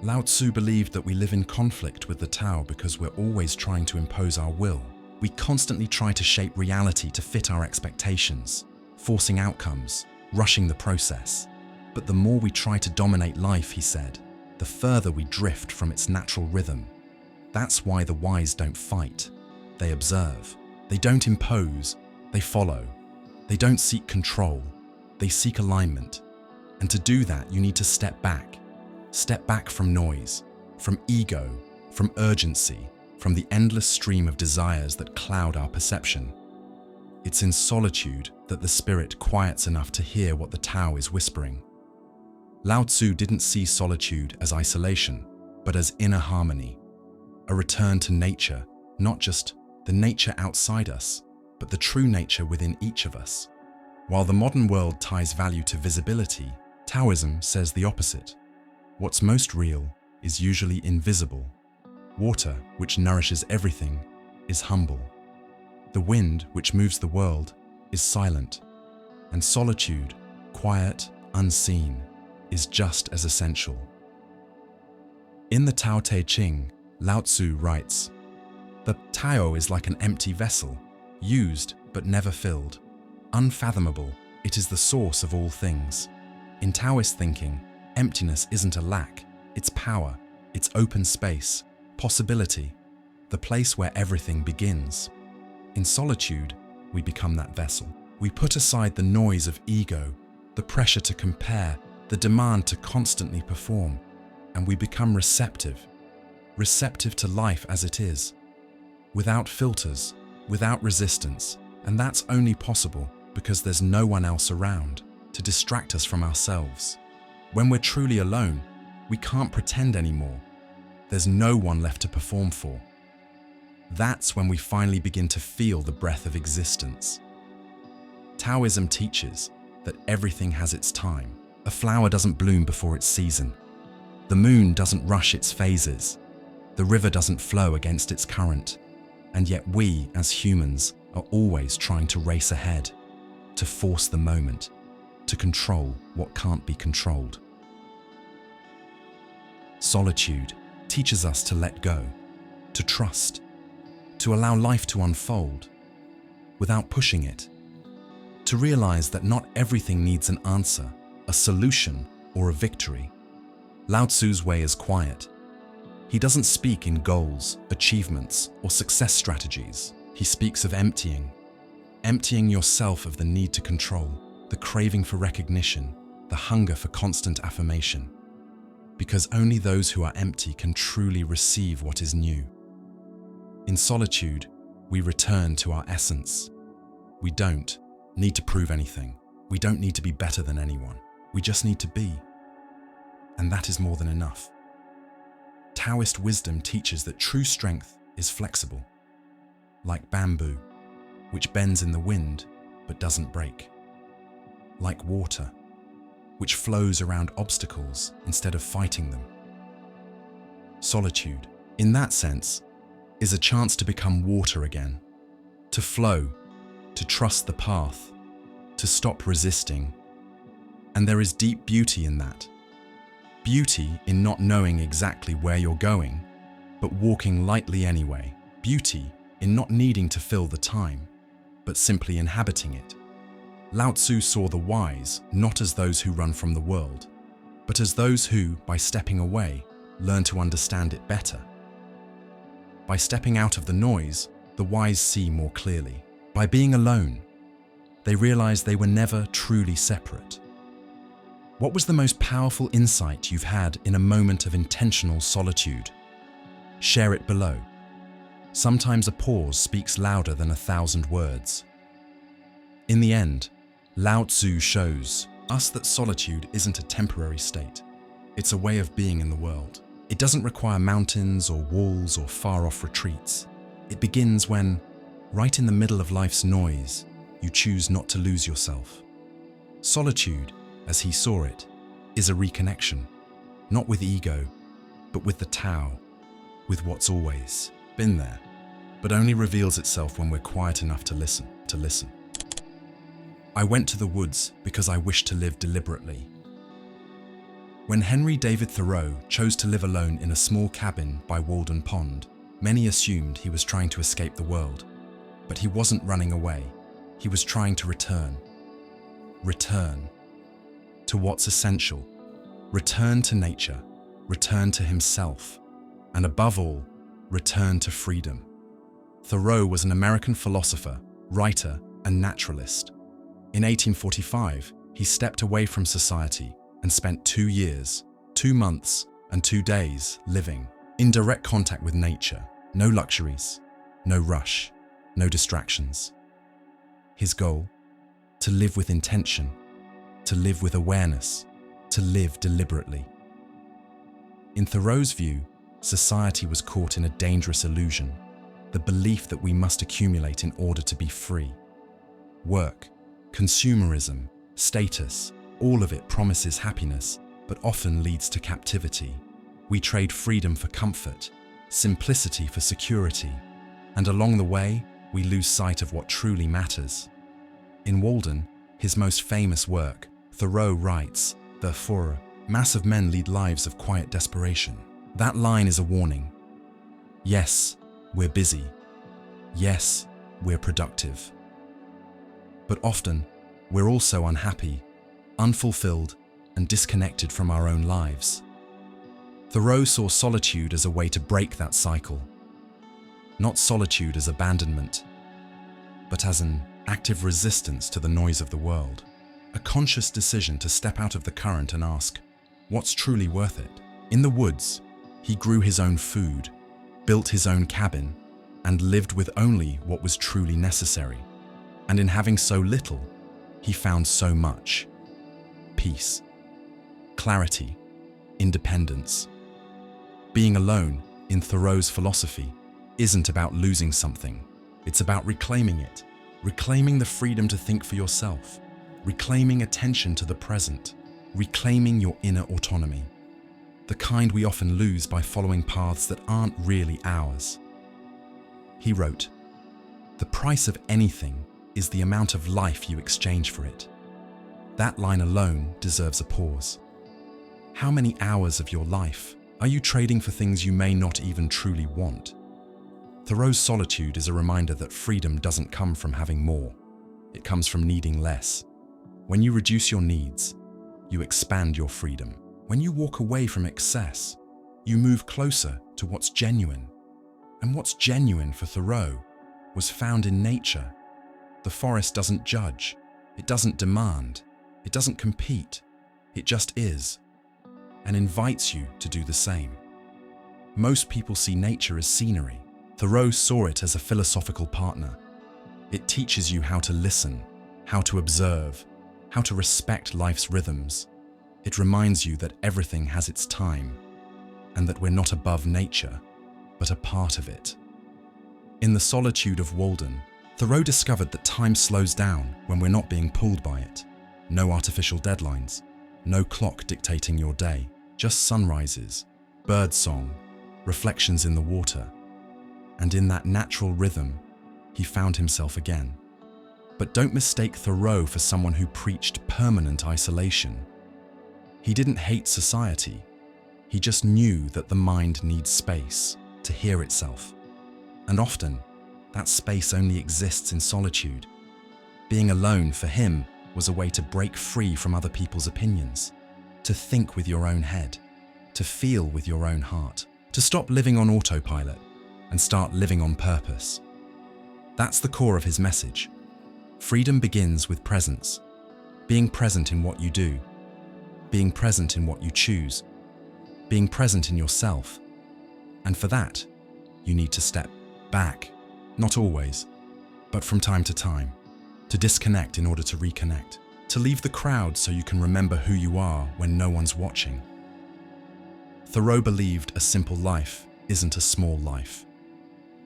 Speaker 1: Lao Tzu believed that we live in conflict with the Tao because we're always trying to impose our will. We constantly try to shape reality to fit our expectations, forcing outcomes, rushing the process. But the more we try to dominate life, he said, the further we drift from its natural rhythm. That's why the wise don't fight. They observe. They don't impose. They follow. They don't seek control. They seek alignment. And to do that, you need to step back. Step back from noise, from ego, from urgency, from the endless stream of desires that cloud our perception. It's in solitude that the spirit quiets enough to hear what the Tao is whispering. Lao Tzu didn't see solitude as isolation, but as inner harmony, a return to nature, not just the nature outside us, but the true nature within each of us. While the modern world ties value to visibility, Taoism says the opposite. What's most real is usually invisible. Water, which nourishes everything, is humble. The wind, which moves the world, is silent. And solitude, quiet, unseen, is just as essential. In the Tao Te Ching, Lao Tzu writes, "The Tao is like an empty vessel, used but never filled. Unfathomable, it is the source of all things." In Taoist thinking, emptiness isn't a lack, it's power, it's open space, possibility, the place where everything begins. In solitude, we become that vessel. We put aside the noise of ego, the pressure to compare, the demand to constantly perform, and we become receptive to life as it is, without filters, without resistance, and that's only possible because there's no one else around to distract us from ourselves. When we're truly alone, we can't pretend anymore. There's no one left to perform for. That's when we finally begin to feel the breath of existence. Taoism teaches that everything has its time. A flower doesn't bloom before its season. The moon doesn't rush its phases. The river doesn't flow against its current. And yet we, as humans, are always trying to race ahead, to force the moment, to control what can't be controlled. Solitude teaches us to let go, to trust, to allow life to unfold without pushing it, to realize that not everything needs an answer, a solution, or a victory. Lao Tzu's way is quiet. He doesn't speak in goals, achievements, or success strategies. He speaks of emptying yourself of the need to control, the craving for recognition, the hunger for constant affirmation. Because only those who are empty can truly receive what is new. In solitude, we return to our essence. We don't need to prove anything. We don't need to be better than anyone. We just need to be. And that is more than enough. Taoist wisdom teaches that true strength is flexible, like bamboo, which bends in the wind but doesn't break. Like water, which flows around obstacles instead of fighting them. Solitude, in that sense, is a chance to become water again, to flow, to trust the path, to stop resisting. And there is deep beauty in that. Beauty in not knowing exactly where you're going, but walking lightly anyway. Beauty in not needing to fill the time, but simply inhabiting it. Lao Tzu saw the wise not as those who run from the world, but as those who, by stepping away, learn to understand it better. By stepping out of the noise, the wise see more clearly. By being alone, they realize they were never truly separate. What was the most powerful insight you've had in a moment of intentional solitude? Share it below. Sometimes a pause speaks louder than 1,000 words. In the end, Lao Tzu shows us that solitude isn't a temporary state. It's a way of being in the world. It doesn't require mountains or walls or far-off retreats. It begins when, right in the middle of life's noise, you choose not to lose yourself. Solitude, as he saw it, is a reconnection, not with ego, but with the Tao, with what's always been there, but only reveals itself when we're quiet enough to listen. I went to the woods because I wished to live deliberately. When Henry David Thoreau chose to live alone in a small cabin by Walden Pond, many assumed he was trying to escape the world. But he wasn't running away. He was trying to return. Return to what's essential. Return to nature. Return to himself. And above all, return to freedom. Thoreau was an American philosopher, writer, and naturalist. In 1845, he stepped away from society and spent 2 years, 2 months, and 2 days living in direct contact with nature. No luxuries, no rush, no distractions. His goal? To live with intention, to live with awareness, to live deliberately. In Thoreau's view, society was caught in a dangerous illusion, the belief that we must accumulate in order to be free. Work, consumerism, status, all of it promises happiness, but often leads to captivity. We trade freedom for comfort, simplicity for security, and along the way, we lose sight of what truly matters. In Walden, his most famous work, Thoreau writes, "Therefore, mass of men lead lives of quiet desperation." That line is a warning. Yes, we're busy. Yes, we're productive. But often, we're also unhappy, unfulfilled, and disconnected from our own lives. Thoreau saw solitude as a way to break that cycle. Not solitude as abandonment, but as an active resistance to the noise of the world. A conscious decision to step out of the current and ask, what's truly worth it? In the woods, he grew his own food, built his own cabin, and lived with only what was truly necessary. And in having so little, he found so much. Peace, clarity, independence. Being alone, in Thoreau's philosophy, isn't about losing something. It's about reclaiming it, reclaiming the freedom to think for yourself, reclaiming attention to the present, reclaiming your inner autonomy. The kind we often lose by following paths that aren't really ours. He wrote, "The price of anything is the amount of life you exchange for it." That line alone deserves a pause. How many hours of your life are you trading for things you may not even truly want? Thoreau's solitude is a reminder that freedom doesn't come from having more. It comes from needing less. When you reduce your needs, you expand your freedom. When you walk away from excess, you move closer to what's genuine. And what's genuine for Thoreau was found in nature. The forest doesn't judge, it doesn't demand, it doesn't compete, it just is, and invites you to do the same. Most people see nature as scenery. Thoreau saw it as a philosophical partner. It teaches you how to listen, how to observe, how to respect life's rhythms. It reminds you that everything has its time, and that we're not above nature, but a part of it. In the solitude of Walden, Thoreau discovered that time slows down when we're not being pulled by it. No artificial deadlines, no clock dictating your day, just sunrises, birdsong, reflections in the water. And in that natural rhythm, he found himself again. But don't mistake Thoreau for someone who preached permanent isolation. He didn't hate society. He just knew that the mind needs space to hear itself. And often, that space only exists in solitude. Being alone for him was a way to break free from other people's opinions, to think with your own head, to feel with your own heart, to stop living on autopilot and start living on purpose. That's the core of his message. Freedom begins with presence, being present in what you do, being present in what you choose, being present in yourself. And for that, you need to step back, not always, but from time to time, to disconnect in order to reconnect, to leave the crowd so you can remember who you are when no one's watching. Thoreau believed a simple life isn't a small life.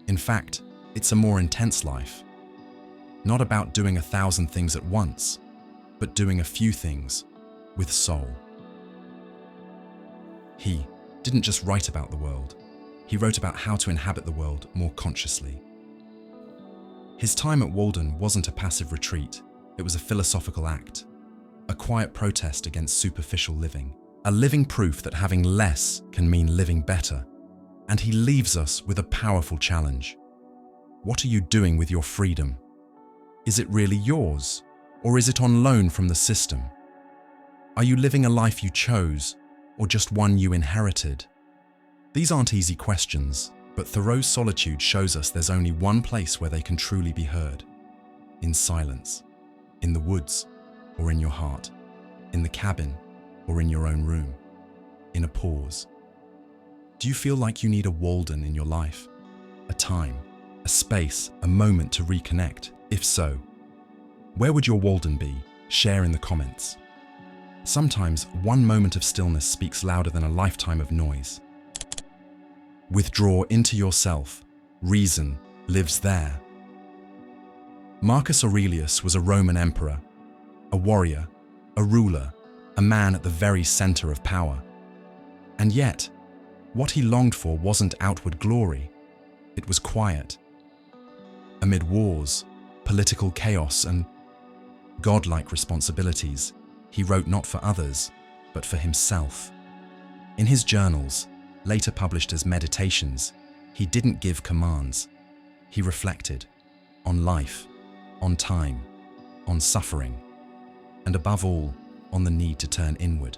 Speaker 1: In fact, it's a more intense life. Not about doing 1,000 things at once, but doing a few things with soul. He didn't just write about the world. He wrote about how to inhabit the world more consciously. His time at Walden wasn't a passive retreat, it was a philosophical act, a quiet protest against superficial living, a living proof that having less can mean living better. And he leaves us with a powerful challenge. What are you doing with your freedom? Is it really yours, or is it on loan from the system? Are you living a life you chose, or just one you inherited? These aren't easy questions, but Thoreau's Solitude shows us there's only one place where they can truly be heard. In silence, in the woods, or in your heart, in the cabin, or in your own room, in a pause. Do you feel like you need a Walden in your life? A time, a space, a moment to reconnect? If so, where would your Walden be? Share in the comments. Sometimes one moment of stillness speaks louder than a lifetime of noise. Withdraw into yourself. Reason lives there. Marcus Aurelius was a Roman emperor, a warrior, a ruler, a man at the very center of power. And yet, what he longed for wasn't outward glory, it was quiet. Amid wars, political chaos, and godlike responsibilities, he wrote not for others, but for himself. In his journals, later published as Meditations, he didn't give commands. He reflected on life, on time, on suffering, and above all, on the need to turn inward.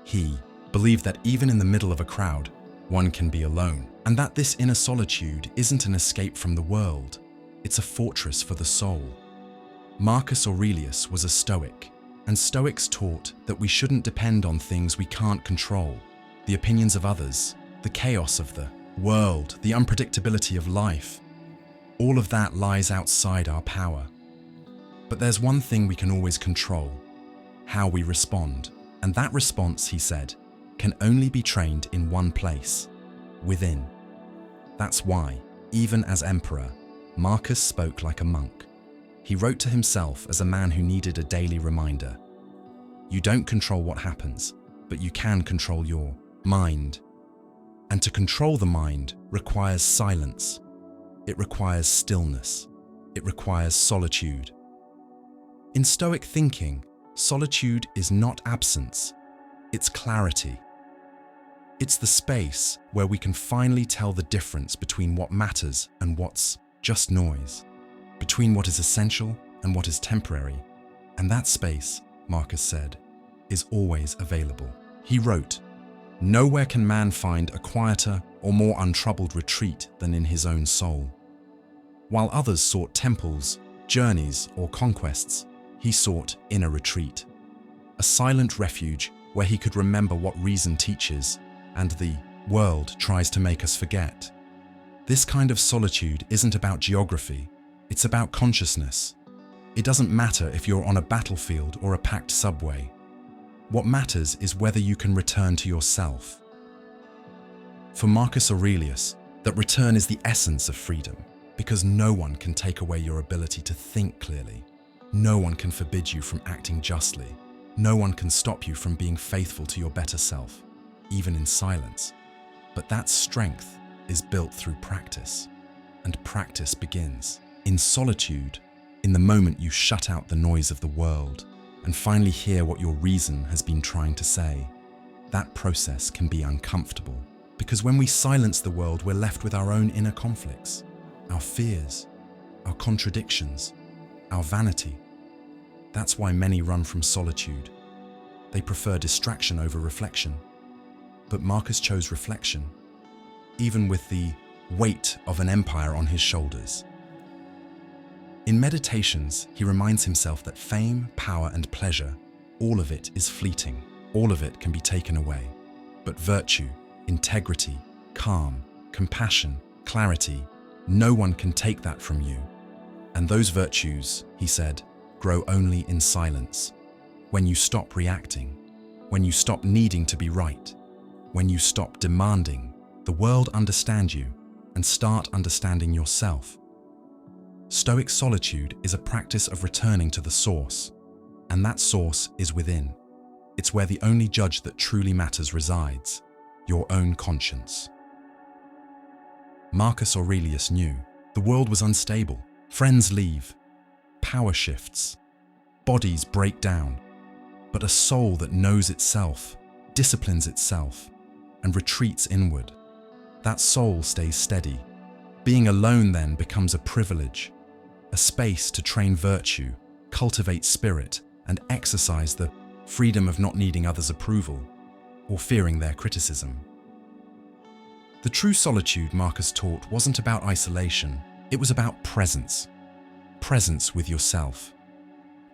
Speaker 1: He believed that even in the middle of a crowd, one can be alone, and that this inner solitude isn't an escape from the world, it's a fortress for the soul. Marcus Aurelius was a Stoic, and Stoics taught that we shouldn't depend on things we can't control, the opinions of others, the chaos of the world, the unpredictability of life. All of that lies outside our power. But there's one thing we can always control: how we respond. And that response, he said, can only be trained in one place, within. That's why, even as emperor, Marcus spoke like a monk. He wrote to himself as a man who needed a daily reminder. You don't control what happens, but you can control your mind. And to control the mind requires silence. It requires stillness. It requires solitude. In Stoic thinking, solitude is not absence, it's clarity. It's the space where we can finally tell the difference between what matters and what's just noise, between what is essential and what is temporary. And that space, Marcus said, is always available. He wrote, "Nowhere can man find a quieter or more untroubled retreat than in his own soul." While others sought temples, journeys, or conquests, he sought inner retreat, a silent refuge where he could remember what reason teaches and the world tries to make us forget. This kind of solitude isn't about geography, it's about consciousness. It doesn't matter if you're on a battlefield or a packed subway. What matters is whether you can return to yourself. For Marcus Aurelius, that return is the essence of freedom, because no one can take away your ability to think clearly. No one can forbid you from acting justly. No one can stop you from being faithful to your better self, even in silence. But that strength is built through practice, and practice begins in solitude, in the moment you shut out the noise of the world and finally hear what your reason has been trying to say. That process can be uncomfortable, because when we silence the world, we're left with our own inner conflicts, our fears, our contradictions, our vanity. That's why many run from solitude. They prefer distraction over reflection. But Marcus chose reflection, even with the weight of an empire on his shoulders. In Meditations, he reminds himself that fame, power, and pleasure, all of it is fleeting. All of it can be taken away. But virtue, integrity, calm, compassion, clarity, no one can take that from you. And those virtues, he said, grow only in silence. When you stop reacting, when you stop needing to be right, when you stop demanding, the world understand you and start understanding yourself. Stoic solitude is a practice of returning to the source, and that source is within. It's where the only judge that truly matters resides, your own conscience. Marcus Aurelius knew the world was unstable. Friends leave, power shifts, bodies break down, but a soul that knows itself, disciplines itself, and retreats inward, that soul stays steady. Being alone then becomes a privilege, a space to train virtue, cultivate spirit, and exercise the freedom of not needing others' approval or fearing their criticism. The true solitude, Marcus taught, wasn't about isolation, it was about presence. Presence with yourself.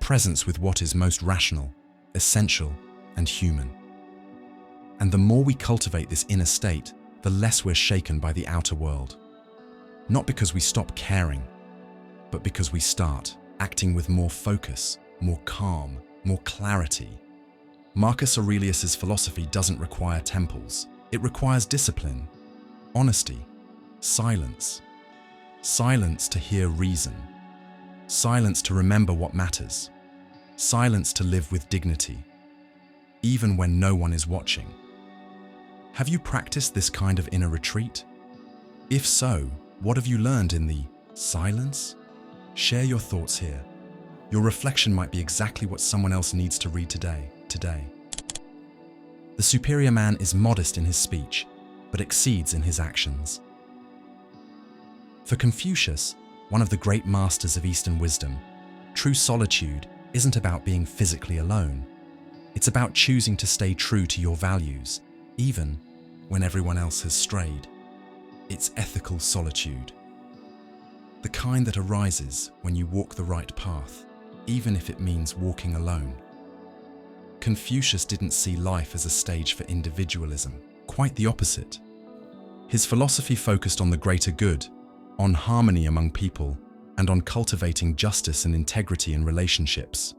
Speaker 1: Presence with what is most rational, essential, and human. And the more we cultivate this inner state, the less we're shaken by the outer world. Not because we stop caring, but because we start acting with more focus, more calm, more clarity. Marcus Aurelius's philosophy doesn't require temples. It requires discipline, honesty, silence. Silence to hear reason. Silence to remember what matters. Silence to live with dignity, even when no one is watching. Have you practiced this kind of inner retreat? If so, what have you learned in the silence? Share your thoughts here. Your reflection might be exactly what someone else needs to read today. The superior man is modest in his speech, but exceeds in his actions. For Confucius, one of the great masters of Eastern wisdom, true solitude isn't about being physically alone. It's about choosing to stay true to your values, even when everyone else has strayed. It's ethical solitude. The kind that arises when you walk the right path, even if it means walking alone. Confucius didn't see life as a stage for individualism, quite the opposite. His philosophy focused on the greater good, on harmony among people, and on cultivating justice and integrity in relationships.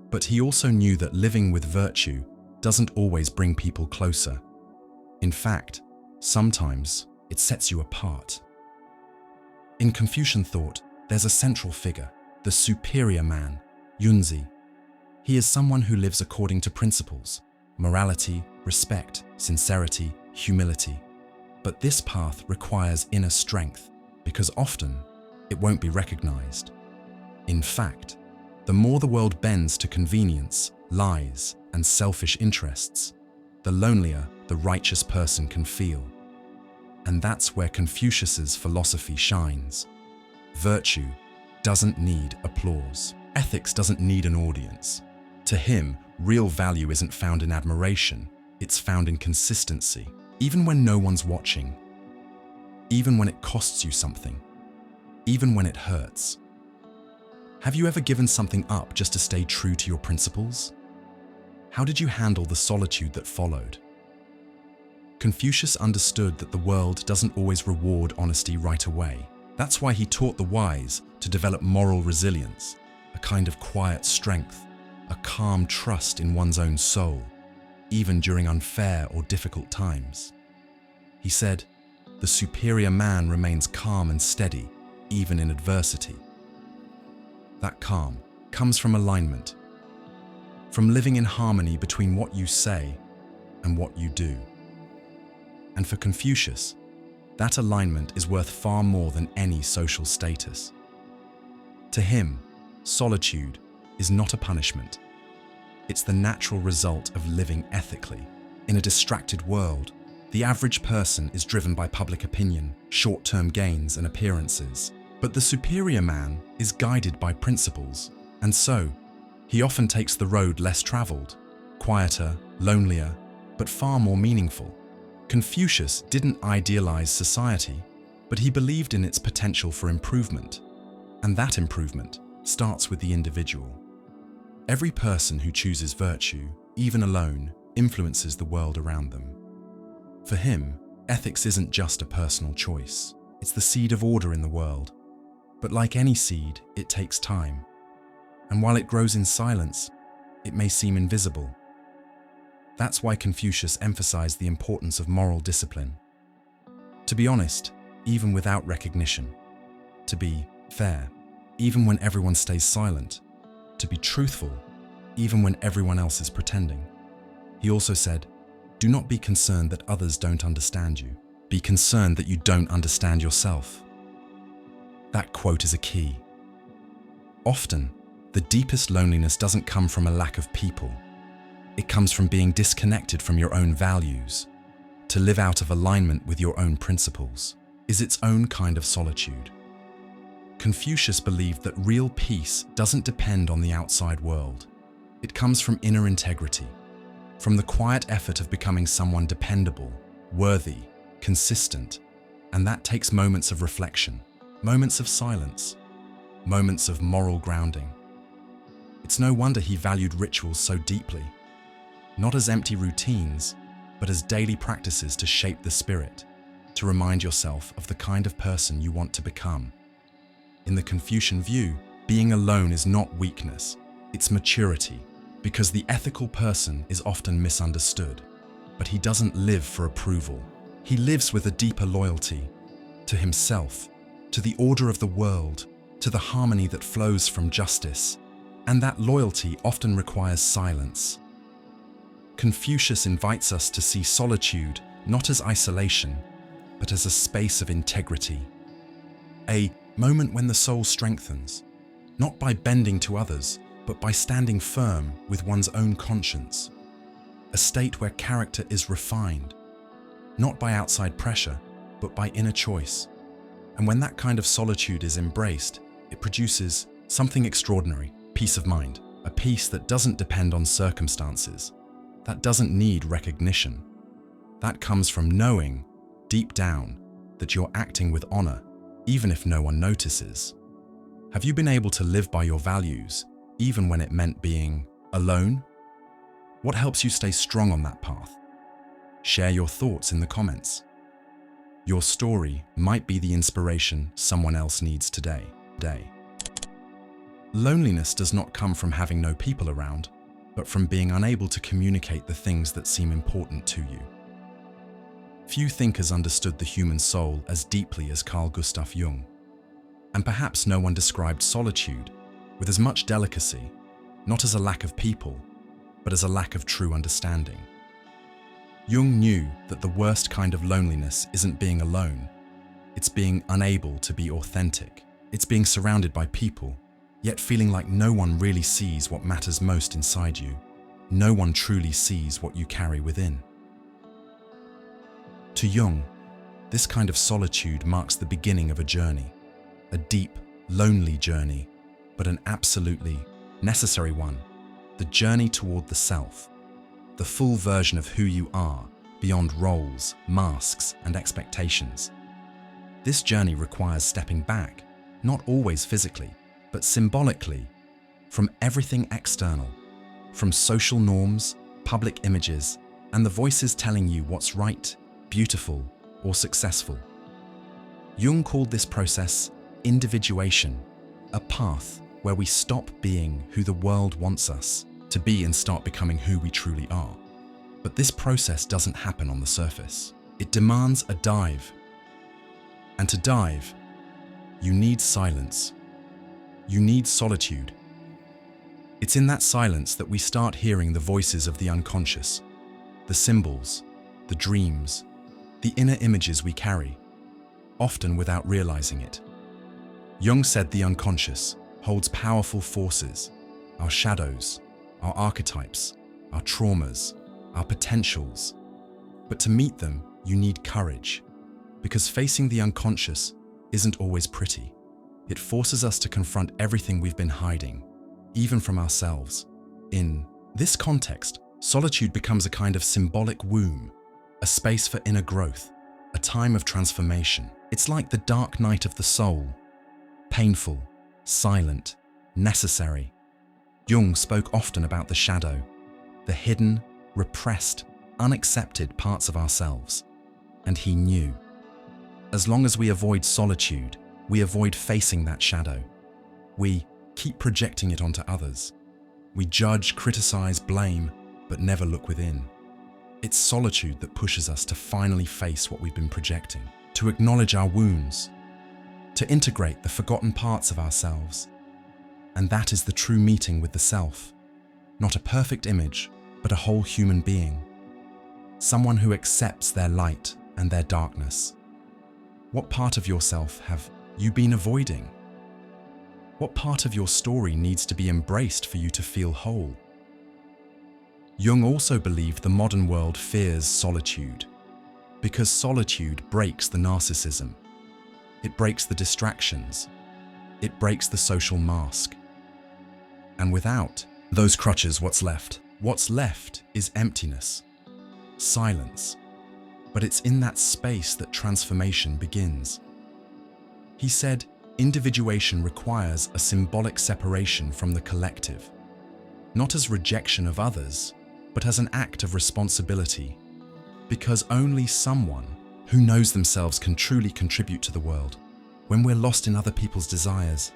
Speaker 1: But he also knew that living with virtue doesn't always bring people closer. In fact, sometimes it sets you apart. In Confucian thought, there's a central figure, the superior man, Yunzi. He is someone who lives according to principles, morality, respect, sincerity, humility. But this path requires inner strength, because often it won't be recognized. In fact, the more the world bends to convenience, lies, and selfish interests, the lonelier the righteous person can feel. And that's where Confucius's philosophy shines. Virtue doesn't need applause. Ethics doesn't need an audience. To him, real value isn't found in admiration, it's found in consistency. Even when no one's watching, even when it costs you something, even when it hurts. Have you ever given something up just to stay true to your principles? How did you handle the solitude that followed? Confucius understood that the world doesn't always reward honesty right away. That's why he taught the wise to develop moral resilience, a kind of quiet strength, a calm trust in one's own soul, even during unfair or difficult times. He said, "The superior man remains calm and steady, even in adversity." That calm comes from alignment, from living in harmony between what you say and what you do. And for Confucius, that alignment is worth far more than any social status. To him, solitude is not a punishment. It's the natural result of living ethically. In a distracted world, the average person is driven by public opinion, short-term gains, and appearances. But the superior man is guided by principles, and so he often takes the road less traveled, quieter, lonelier, but far more meaningful. Confucius didn't idealize society, but he believed in its potential for improvement, and that improvement starts with the individual. Every person who chooses virtue, even alone, influences the world around them. For him, ethics isn't just a personal choice. It's the seed of order in the world. But like any seed, it takes time. And while it grows in silence, it may seem invisible. That's why Confucius emphasized the importance of moral discipline. To be honest, even without recognition. To be fair, even when everyone stays silent. To be truthful, even when everyone else is pretending. He also said, "Do not be concerned that others don't understand you. Be concerned that you don't understand yourself. That quote is a key. Often, the deepest loneliness doesn't come from a lack of people. It comes from being disconnected from your own values. To live out of alignment with your own principles is its own kind of solitude. Confucius believed that real peace doesn't depend on the outside world. It comes from inner integrity, from the quiet effort of becoming someone dependable, worthy, consistent, and that takes moments of reflection, moments of silence, moments of moral grounding. It's no wonder he valued rituals so deeply, not as empty routines, but as daily practices to shape the spirit, to remind yourself of the kind of person you want to become. In the Confucian view, being alone is not weakness, it's maturity, because the ethical person is often misunderstood. But he doesn't live for approval. He lives with a deeper loyalty to himself, to the order of the world, to the harmony that flows from justice, and that loyalty often requires silence. Confucius invites us to see solitude not as isolation, but as a space of integrity. A moment when the soul strengthens, not by bending to others, but by standing firm with one's own conscience. A state where character is refined, not by outside pressure, but by inner choice. And when that kind of solitude is embraced, it produces something extraordinary, peace of mind, a peace that doesn't depend on circumstances, that doesn't need recognition. That comes from knowing, deep down, that you're acting with honor, even if no one notices. Have you been able to live by your values, even when it meant being alone? What helps you stay strong on that path? Share your thoughts in the comments. Your story might be the inspiration someone else needs today. Loneliness does not come from having no people around, but from being unable to communicate the things that seem important to you. Few thinkers understood the human soul as deeply as Carl Gustav Jung, and perhaps no one described solitude with as much delicacy, not as a lack of people, but as a lack of true understanding. Jung knew that the worst kind of loneliness isn't being alone, it's being unable to be authentic. It's being surrounded by people, yet feeling like no one really sees what matters most inside you. No one truly sees what you carry within. To Jung, this kind of solitude marks the beginning of a journey, a deep, lonely journey, but an absolutely necessary one, the journey toward the self, the full version of who you are, beyond roles, masks, and expectations. This journey requires stepping back, not always physically, but symbolically, from everything external, from social norms, public images, and the voices telling you what's right, beautiful, or successful. Jung called this process individuation, a path where we stop being who the world wants us to be and start becoming who we truly are. But this process doesn't happen on the surface. It demands a dive. And to dive, you need silence. You need solitude. It's in that silence that we start hearing the voices of the unconscious, the symbols, the dreams, the inner images we carry, often without realizing it. Jung said the unconscious holds powerful forces, our shadows, our archetypes, our traumas, our potentials. But to meet them, you need courage, because facing the unconscious isn't always pretty. It forces us to confront everything we've been hiding, even from ourselves. In this context, solitude becomes a kind of symbolic womb, a space for inner growth, a time of transformation. It's like the dark night of the soul, painful, silent, necessary. Jung spoke often about the shadow, the hidden, repressed, unaccepted parts of ourselves. And he knew, as long as we avoid solitude, we avoid facing that shadow. We keep projecting it onto others. We judge, criticize, blame, but never look within. It's solitude that pushes us to finally face what we've been projecting, to acknowledge our wounds, to integrate the forgotten parts of ourselves. And that is the true meeting with the self, not a perfect image, but a whole human being. Someone who accepts their light and their darkness. What part of yourself have you been avoiding? What part of your story needs to be embraced for you to feel whole? Jung also believed the modern world fears solitude, because solitude breaks the narcissism. It breaks the distractions. It breaks the social mask. And without those crutches, what's left? What's left is emptiness, silence. But it's in that space that transformation begins. He said, individuation requires a symbolic separation from the collective, not as rejection of others, but as an act of responsibility, because only someone who knows themselves can truly contribute to the world. When we're lost in other people's desires,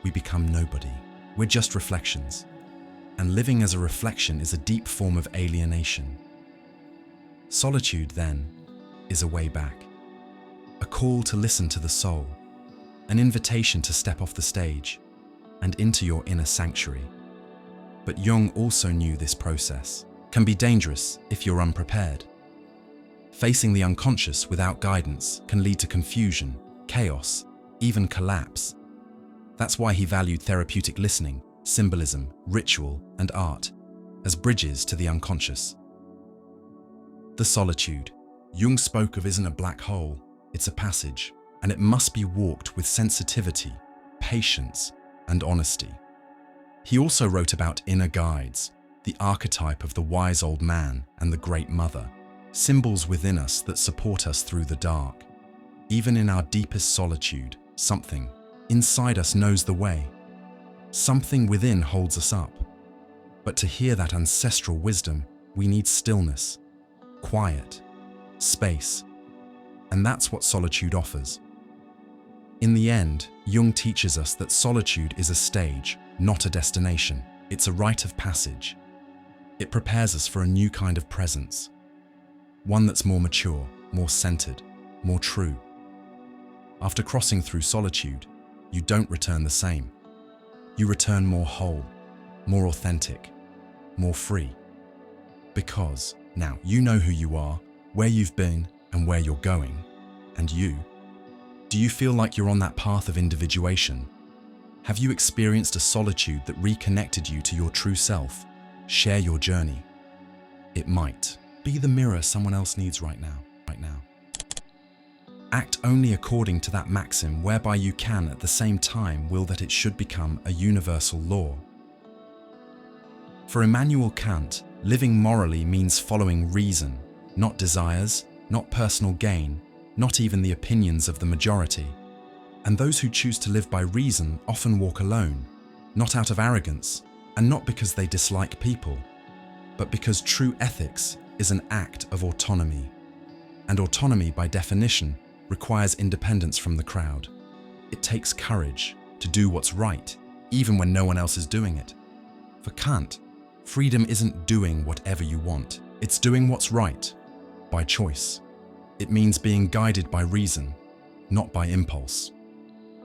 Speaker 1: we become nobody. We're just reflections. And living as a reflection is a deep form of alienation. Solitude, then, is a way back. A call to listen to the soul. An invitation to step off the stage and into your inner sanctuary. But Jung also knew this process can be dangerous if you're unprepared. Facing the unconscious without guidance can lead to confusion, chaos, even collapse. That's why he valued therapeutic listening, symbolism, ritual, and art as bridges to the unconscious. The solitude Jung spoke of isn't a black hole, it's a passage, and it must be walked with sensitivity, patience, and honesty. He also wrote about inner guides, the archetype of the wise old man and the great mother, symbols within us that support us through the dark. Even in our deepest solitude, something inside us knows the way. Something within holds us up. But to hear that ancestral wisdom, we need stillness, quiet, space. And that's what solitude offers. In the end, Jung teaches us that solitude is a stage, not a destination. It's a rite of passage. It prepares us for a new kind of presence. One that's more mature, more centered, more true. After crossing through solitude, you don't return the same. You return more whole, more authentic, more free. Because now you know who you are, where you've been, and where you're going. And you? Do you feel like you're on that path of individuation? Have you experienced a solitude that reconnected you to your true self? Share your journey. It might be the mirror someone else needs right now. Act only according to that maxim whereby you can at the same time will that it should become a universal law. For Immanuel Kant, living morally means following reason, not desires, not personal gain, not even the opinions of the majority. And those who choose to live by reason often walk alone, not out of arrogance, and not because they dislike people, but because true ethics is an act of autonomy. And autonomy, by definition, requires independence from the crowd. It takes courage to do what's right, even when no one else is doing it. For Kant, freedom isn't doing whatever you want, it's doing what's right, by choice. It means being guided by reason, not by impulse.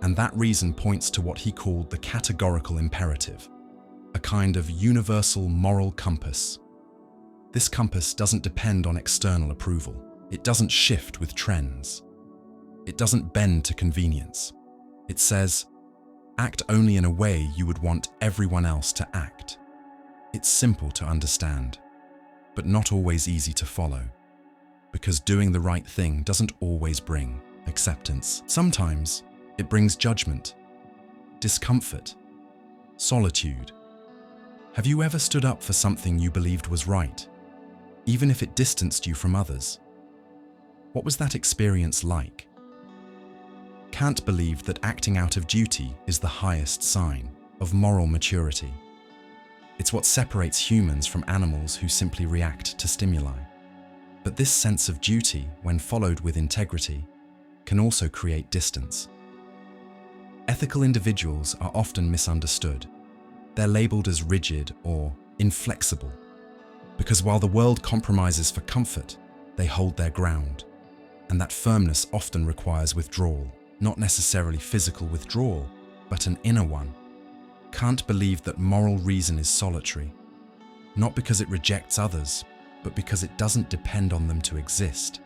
Speaker 1: And that reason points to what he called the categorical imperative, a kind of universal moral compass. This compass doesn't depend on external approval. It doesn't shift with trends. It doesn't bend to convenience. It says, act only in a way you would want everyone else to act. It's simple to understand, but not always easy to follow, because doing the right thing doesn't always bring acceptance. Sometimes it brings judgment, discomfort, solitude. Have you ever stood up for something you believed was right, even if it distanced you from others? What was that experience like? Kant believed that acting out of duty is the highest sign of moral maturity. It's what separates humans from animals who simply react to stimuli. But this sense of duty, when followed with integrity, can also create distance. Ethical individuals are often misunderstood. They're labeled as rigid or inflexible, because while the world compromises for comfort, they hold their ground. And that firmness often requires withdrawal, not necessarily physical withdrawal, but an inner one. Kant believed that moral reason is solitary, not because it rejects others, but because it doesn't depend on them to exist.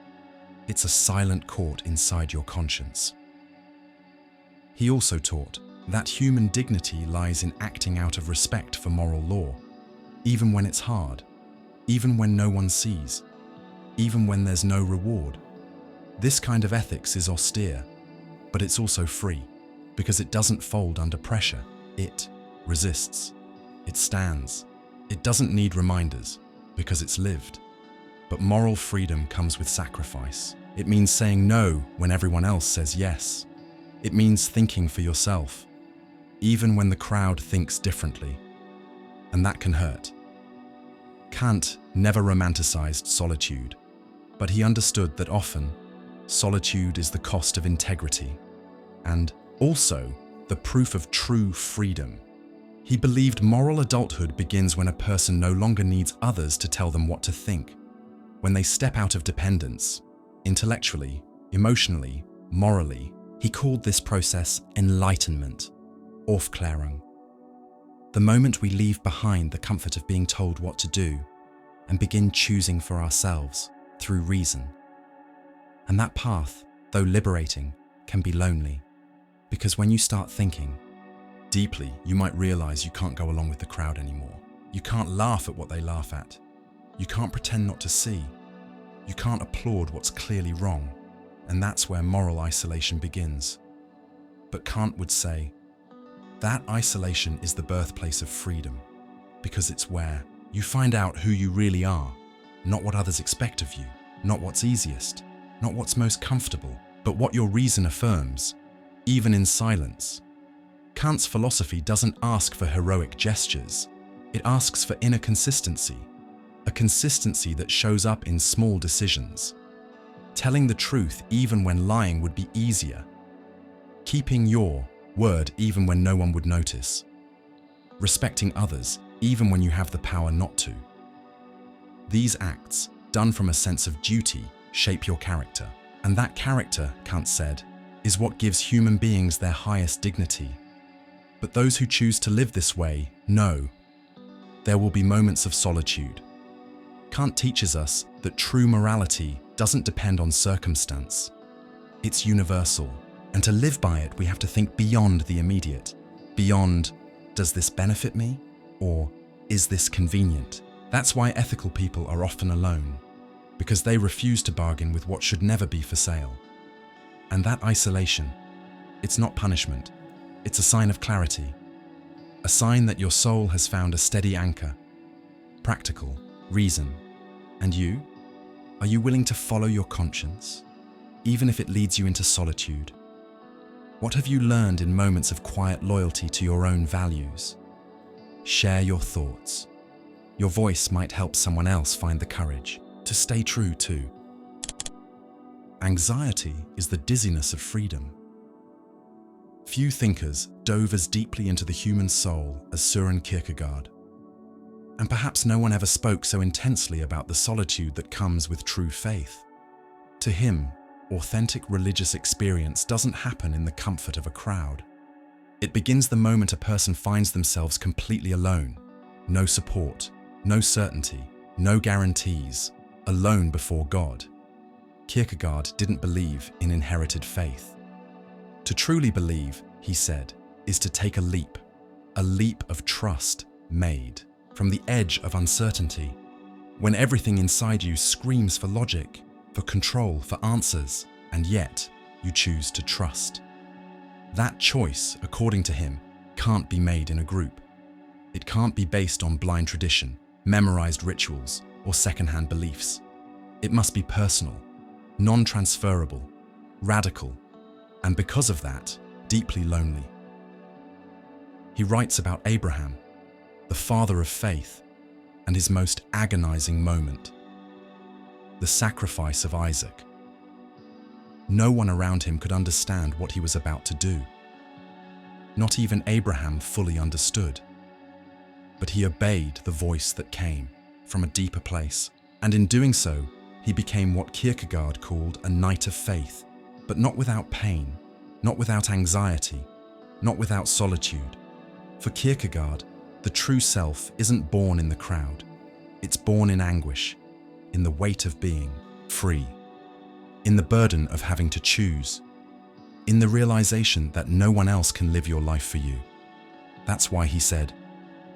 Speaker 1: It's a silent court inside your conscience. He also taught that human dignity lies in acting out of respect for moral law, even when it's hard, even when no one sees, even when there's no reward. This kind of ethics is austere, but it's also free, because it doesn't fold under pressure. It resists. It stands. It doesn't need reminders, because it's lived. But moral freedom comes with sacrifice. It means saying no when everyone else says yes. It means thinking for yourself, even when the crowd thinks differently. And that can hurt. Kant never romanticized solitude, but he understood that often solitude is the cost of integrity and also the proof of true freedom. He believed moral adulthood begins when a person no longer needs others to tell them what to think, when they step out of dependence, intellectually, emotionally, morally. He called this process enlightenment, Aufklärung. The moment we leave behind the comfort of being told what to do and begin choosing for ourselves through reason. And that path, though liberating, can be lonely, because when you start thinking deeply, you might realize you can't go along with the crowd anymore. You can't laugh at what they laugh at. You can't pretend not to see. You can't applaud what's clearly wrong. And that's where moral isolation begins. But Kant would say, that isolation is the birthplace of freedom, because it's where you find out who you really are, not what others expect of you, not what's easiest, not what's most comfortable, but what your reason affirms, even in silence. Kant's philosophy doesn't ask for heroic gestures. It asks for inner consistency, a consistency that shows up in small decisions. Telling the truth even when lying would be easier. Keeping your word even when no one would notice. Respecting others even when you have the power not to. These acts, done from a sense of duty, shape your character. And that character, Kant said, is what gives human beings their highest dignity. But those who choose to live this way know there will be moments of solitude. Kant teaches us that true morality doesn't depend on circumstance. It's universal, and to live by it we have to think beyond the immediate. Beyond, does this benefit me? Or is this convenient? That's why ethical people are often alone, because they refuse to bargain with what should never be for sale. And that isolation, it's not punishment, it's a sign of clarity. A sign that your soul has found a steady anchor, practical, reason. And you? Are you willing to follow your conscience, even if it leads you into solitude? What have you learned in moments of quiet loyalty to your own values? Share your thoughts. Your voice might help someone else find the courage to stay true too. Anxiety is the dizziness of freedom. Few thinkers dove as deeply into the human soul as Søren Kierkegaard. And perhaps no one ever spoke so intensely about the solitude that comes with true faith. To him, authentic religious experience doesn't happen in the comfort of a crowd. It begins the moment a person finds themselves completely alone. No support, no certainty, no guarantees, alone before God. Kierkegaard didn't believe in inherited faith. To truly believe, he said, is to take a leap of trust made from the edge of uncertainty, when everything inside you screams for logic, for control, for answers, and yet you choose to trust. That choice, according to him, can't be made in a group. It can't be based on blind tradition, memorized rituals, or second-hand beliefs. It must be personal, non-transferable, radical, and because of that, deeply lonely. He writes about Abraham, the father of faith, and his most agonizing moment, the sacrifice of Isaac. No one around him could understand what he was about to do. Not even Abraham fully understood. But he obeyed the voice that came from a deeper place, and in doing so, he became what Kierkegaard called a knight of faith, but not without pain, not without anxiety, not without solitude. For Kierkegaard, the true self isn't born in the crowd. It's born in anguish, in the weight of being free. in the burden of having to choose, in the realization that no one else can live your life for you. That's why he said,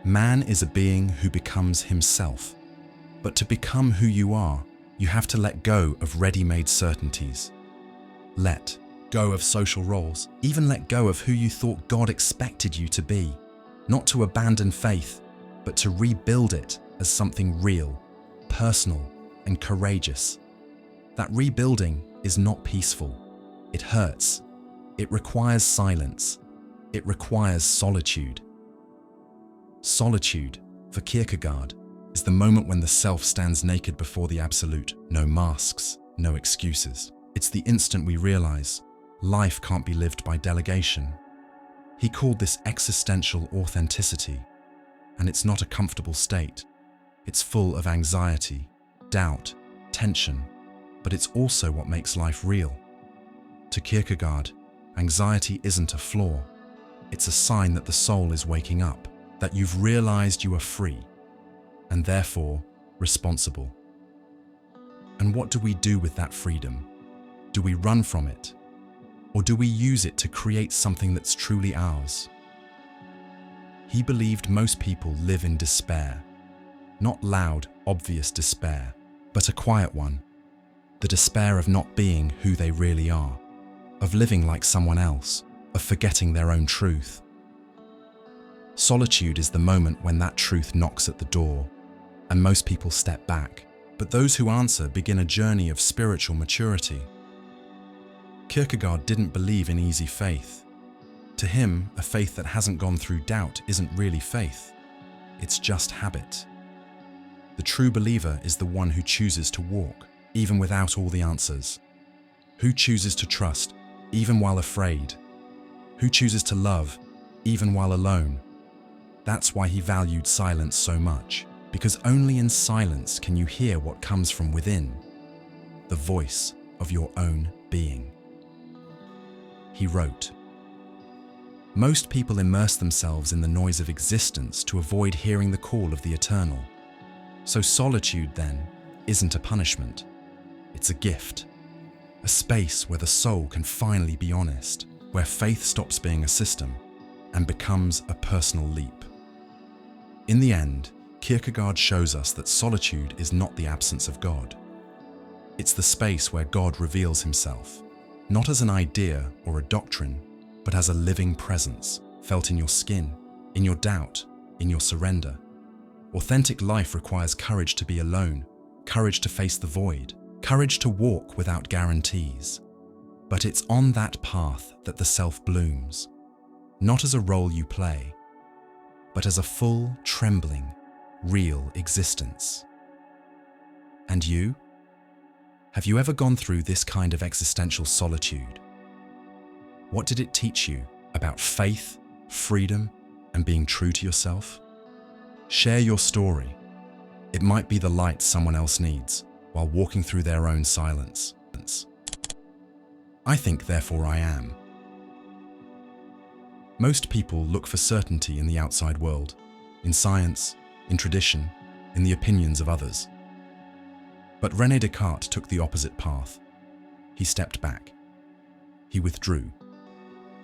Speaker 1: "Man is a being who becomes himself. But to become who you are, you have to let go of ready-made certainties. Let go of social roles, even let go of who you thought God expected you to be, not to abandon faith, but to rebuild it as something real, personal, and courageous. That rebuilding is not peaceful. It hurts. It requires silence. It requires solitude. Solitude, for Kierkegaard, is the moment when the self stands naked before the absolute. No masks, no excuses. It's the instant we realize life can't be lived by delegation. He called this existential authenticity, and it's not a comfortable state. It's full of anxiety, doubt, tension, but it's also what makes life real. To Kierkegaard, anxiety isn't a flaw. It's a sign that the soul is waking up, that you've realized you are free, and therefore responsible. And what do we do with that freedom? Do we run from it? Or do we use it to create something that's truly ours? He believed most people live in despair. Not loud, obvious despair, but a quiet one. The despair of not being who they really are, of living like someone else, of forgetting their own truth. Solitude is the moment when that truth knocks at the door, and most people step back, but those who answer begin a journey of spiritual maturity. Kierkegaard didn't believe in easy faith. To him, a faith that hasn't gone through doubt isn't really faith. It's just habit. The true believer is the one who chooses to walk, even without all the answers. Who chooses to trust, even while afraid. Who chooses to love, even while alone. That's why he valued silence so much, because only in silence can you hear what comes from within, the voice of your own being. He wrote, "Most people immerse themselves in the noise of existence to avoid hearing the call of the eternal. So solitude, then, isn't a punishment. It's a gift. A space where the soul can finally be honest, where faith stops being a system and becomes a personal leap." In the end, Kierkegaard shows us that solitude is not the absence of God. It's the space where God reveals himself, not as an idea or a doctrine, but as a living presence, felt in your skin, in your doubt, in your surrender. Authentic life requires courage to be alone, courage to face the void, courage to walk without guarantees. But it's on that path that the self blooms, not as a role you play, but as a full, trembling, real existence. And you? Have you ever gone through this kind of existential solitude? What did it teach you about faith, freedom, and being true to yourself? Share your story. It might be the light someone else needs while walking through their own silence. I think, therefore I am. Most people look for certainty in the outside world, in science, in tradition, in the opinions of others. But René Descartes took the opposite path. He stepped back. He withdrew.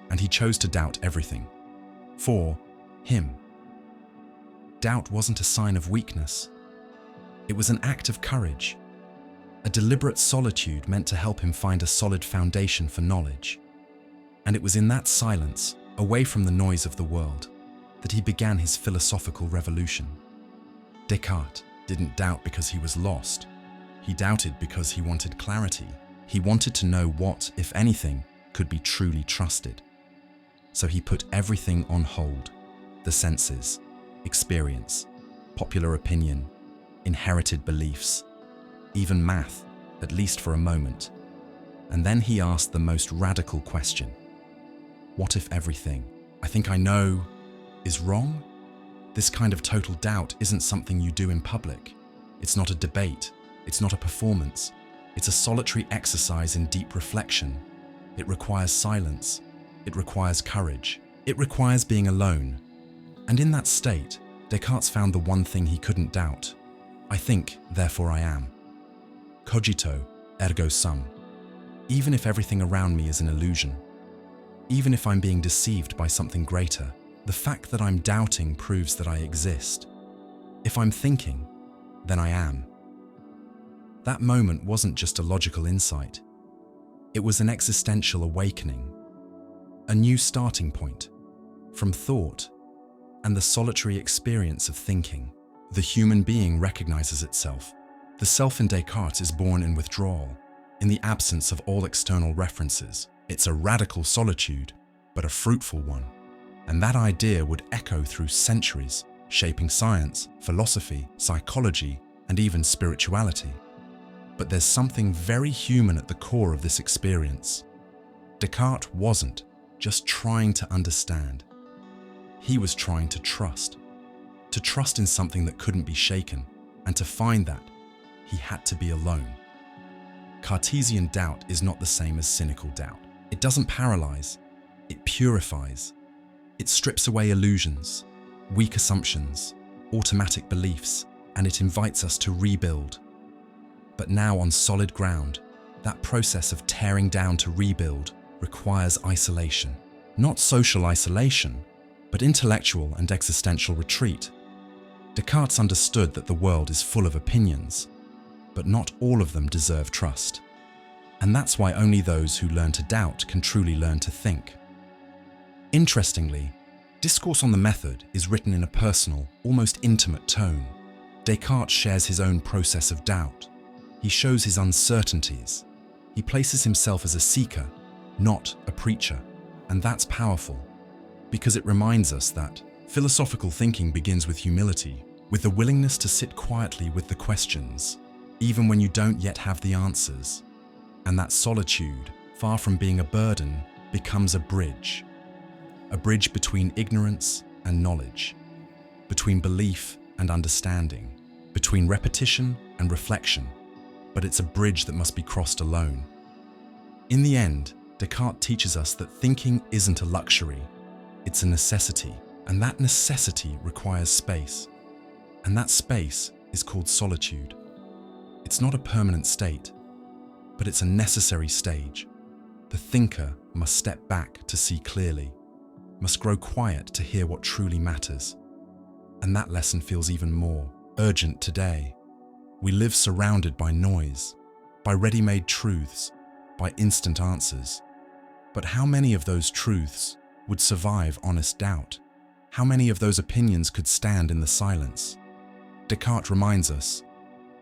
Speaker 1: And he chose to doubt everything. For him, doubt wasn't a sign of weakness. It was an act of courage, a deliberate solitude meant to help him find a solid foundation for knowledge. And it was in that silence, away from the noise of the world, that he began his philosophical revolution. Descartes didn't doubt because he was lost. He doubted because he wanted clarity. He wanted to know what, if anything, could be truly trusted. So he put everything on hold: the senses, experience, popular opinion, inherited beliefs, even math, at least for a moment. And then he asked the most radical question: what if everything I think I know is wrong? This kind of total doubt isn't something you do in public. It's not a debate. It's not a performance. It's a solitary exercise in deep reflection. It requires silence. It requires courage. It requires being alone. And in that state, Descartes found the one thing he couldn't doubt. I think, therefore I am. Cogito, ergo sum. Even if everything around me is an illusion, even if I'm being deceived by something greater, the fact that I'm doubting proves that I exist. If I'm thinking, then I am. That moment wasn't just a logical insight. It was an existential awakening, a new starting point. From thought and the solitary experience of thinking, the human being recognizes itself. The self in Descartes is born in withdrawal, in the absence of all external references. It's a radical solitude, but a fruitful one. And that idea would echo through centuries, shaping science, philosophy, psychology, and even spirituality. But there's something very human at the core of this experience. Descartes wasn't just trying to understand. He was trying to trust in something that couldn't be shaken, and to find that, he had to be alone. Cartesian doubt is not the same as cynical doubt. It doesn't paralyze, it purifies. It strips away illusions, weak assumptions, automatic beliefs, and it invites us to rebuild. But now on solid ground, that process of tearing down to rebuild requires isolation. Not social isolation, but intellectual and existential retreat. Descartes understood that the world is full of opinions, but not all of them deserve trust. And that's why only those who learn to doubt can truly learn to think. Interestingly, Discourse on the Method is written in a personal, almost intimate tone. Descartes shares his own process of doubt. He shows his uncertainties. He places himself as a seeker, not a preacher. And that's powerful, because it reminds us that philosophical thinking begins with humility, with the willingness to sit quietly with the questions, even when you don't yet have the answers. And that solitude, far from being a burden, becomes a bridge between ignorance and knowledge, between belief and understanding, between repetition and reflection. But it's a bridge that must be crossed alone. In the end, Descartes teaches us that thinking isn't a luxury, it's a necessity, and that necessity requires space. And that space is called solitude. It's not a permanent state, but it's a necessary stage. The thinker must step back to see clearly, must grow quiet to hear what truly matters. And that lesson feels even more urgent today. We live surrounded by noise, by ready-made truths, by instant answers. But how many of those truths would survive honest doubt? How many of those opinions could stand in the silence? Descartes reminds us,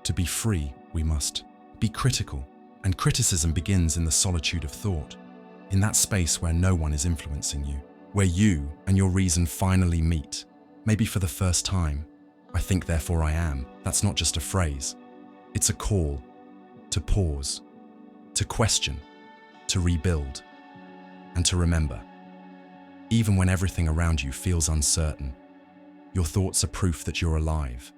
Speaker 1: to be free, we must be critical. And criticism begins in the solitude of thought, in that space where no one is influencing you, where you and your reason finally meet, maybe for the first time. I think, therefore I am. That's not just a phrase. It's a call to pause, to question, to rebuild, and to remember. Even when everything around you feels uncertain, your thoughts are proof that you're alive.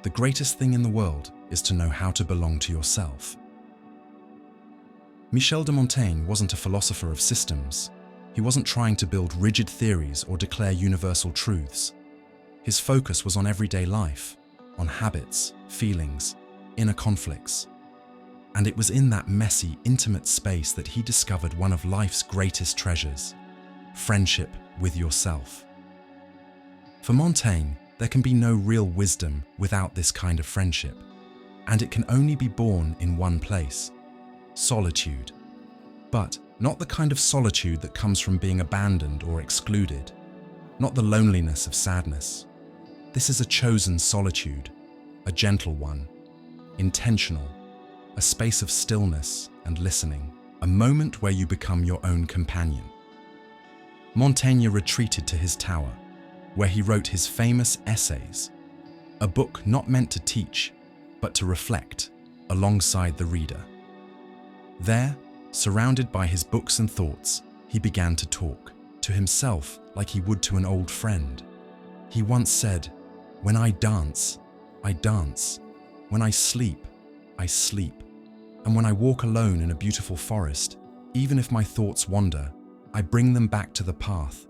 Speaker 1: The greatest thing in the world is to know how to belong to yourself. Michel de Montaigne wasn't a philosopher of systems. He wasn't trying to build rigid theories or declare universal truths. His focus was on everyday life, on habits, feelings, inner conflicts. And it was in that messy, intimate space that he discovered one of life's greatest treasures: friendship with yourself. For Montaigne, there can be no real wisdom without this kind of friendship, and it can only be born in one place: solitude. But not the kind of solitude that comes from being abandoned or excluded, not the loneliness of sadness. This is a chosen solitude, a gentle one, intentional, a space of stillness and listening, a moment where you become your own companion. Montaigne retreated to his tower, where he wrote his famous Essays, a book not meant to teach, but to reflect alongside the reader. There, surrounded by his books and thoughts, he began to talk to himself like he would to an old friend. He once said, "When I dance, I dance. When I sleep, I sleep. And when I walk alone in a beautiful forest, even if my thoughts wander, I bring them back to the path."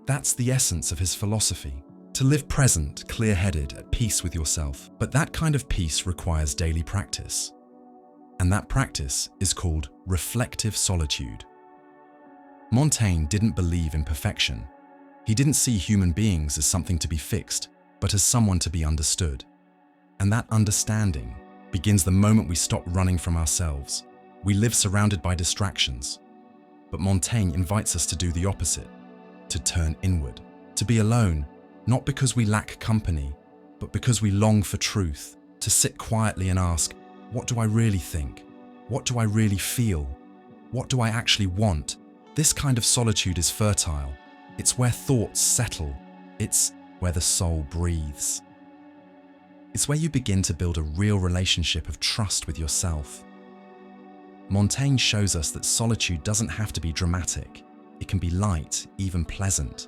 Speaker 1: That's the essence of his philosophy: to live present, clear-headed, at peace with yourself. But that kind of peace requires daily practice. And that practice is called reflective solitude. Montaigne didn't believe in perfection. He didn't see human beings as something to be fixed, but as someone to be understood. And that understanding begins the moment we stop running from ourselves. We live surrounded by distractions. But Montaigne invites us to do the opposite, to turn inward, to be alone, not because we lack company, but because we long for truth, to sit quietly and ask, what do I really think? What do I really feel? What do I actually want? This kind of solitude is fertile. It's where thoughts settle. It's where the soul breathes. It's where you begin to build a real relationship of trust with yourself. Montaigne shows us that solitude doesn't have to be dramatic. It can be light, even pleasant.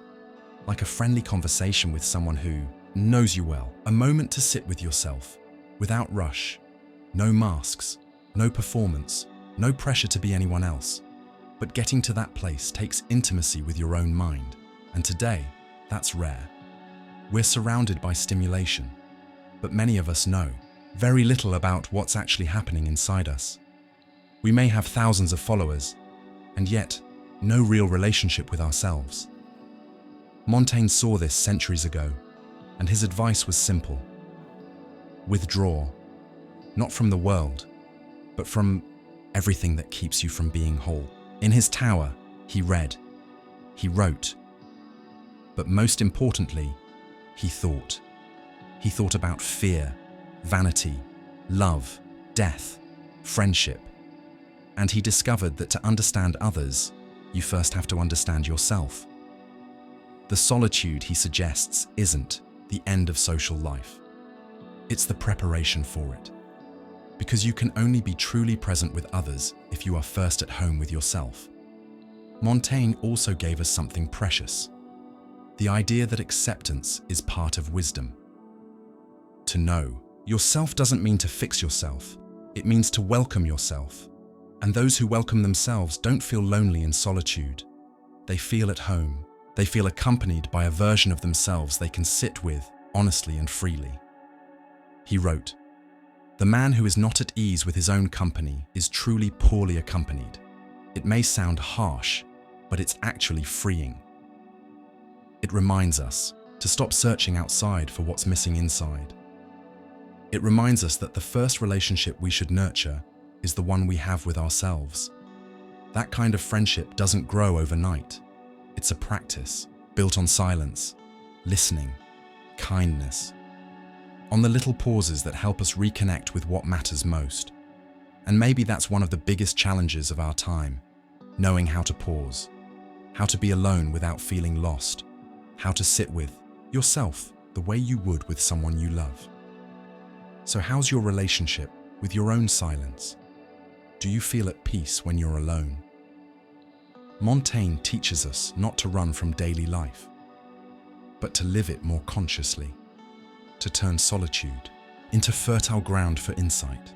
Speaker 1: Like a friendly conversation with someone who knows you well. A moment to sit with yourself, without rush. No masks, no performance, no pressure to be anyone else. But getting to that place takes intimacy with your own mind. And today, that's rare. We're surrounded by stimulation, but many of us know very little about what's actually happening inside us. We may have thousands of followers, and yet no real relationship with ourselves. Montaigne saw this centuries ago, and his advice was simple. Withdraw, not from the world, but from everything that keeps you from being whole. In his tower, he read, he wrote, but most importantly, he thought. He thought about fear, vanity, love, death, friendship. And he discovered that to understand others, you first have to understand yourself. The solitude he suggests isn't the end of social life. It's the preparation for it. Because you can only be truly present with others if you are first at home with yourself. Montaigne also gave us something precious. The idea that acceptance is part of wisdom. To know yourself doesn't mean to fix yourself. It means to welcome yourself. And those who welcome themselves don't feel lonely in solitude. They feel at home. They feel accompanied by a version of themselves they can sit with honestly and freely. He wrote, "The man who is not at ease with his own company is truly poorly accompanied. It may sound harsh, but it's actually freeing." It reminds us to stop searching outside for what's missing inside. It reminds us that the first relationship we should nurture is the one we have with ourselves. That kind of friendship doesn't grow overnight. It's a practice built on silence, listening, kindness, on the little pauses that help us reconnect with what matters most. And maybe that's one of the biggest challenges of our time, knowing how to pause, how to be alone without feeling lost, how to sit with yourself the way you would with someone you love. So how's your relationship with your own silence? Do you feel at peace when you're alone? Montaigne teaches us not to run from daily life, but to live it more consciously, to turn solitude into fertile ground for insight,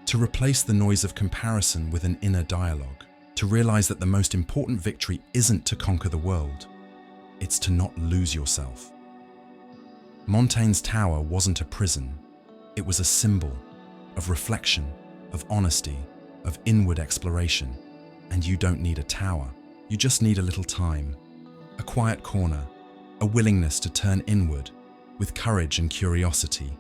Speaker 1: to replace the noise of comparison with an inner dialogue, to realize that the most important victory isn't to conquer the world, it's to not lose yourself. Montaigne's tower wasn't a prison, it was a symbol of reflection, of honesty, of inward exploration. And you don't need a tower, you just need a little time, a quiet corner, a willingness to turn inward with courage and curiosity.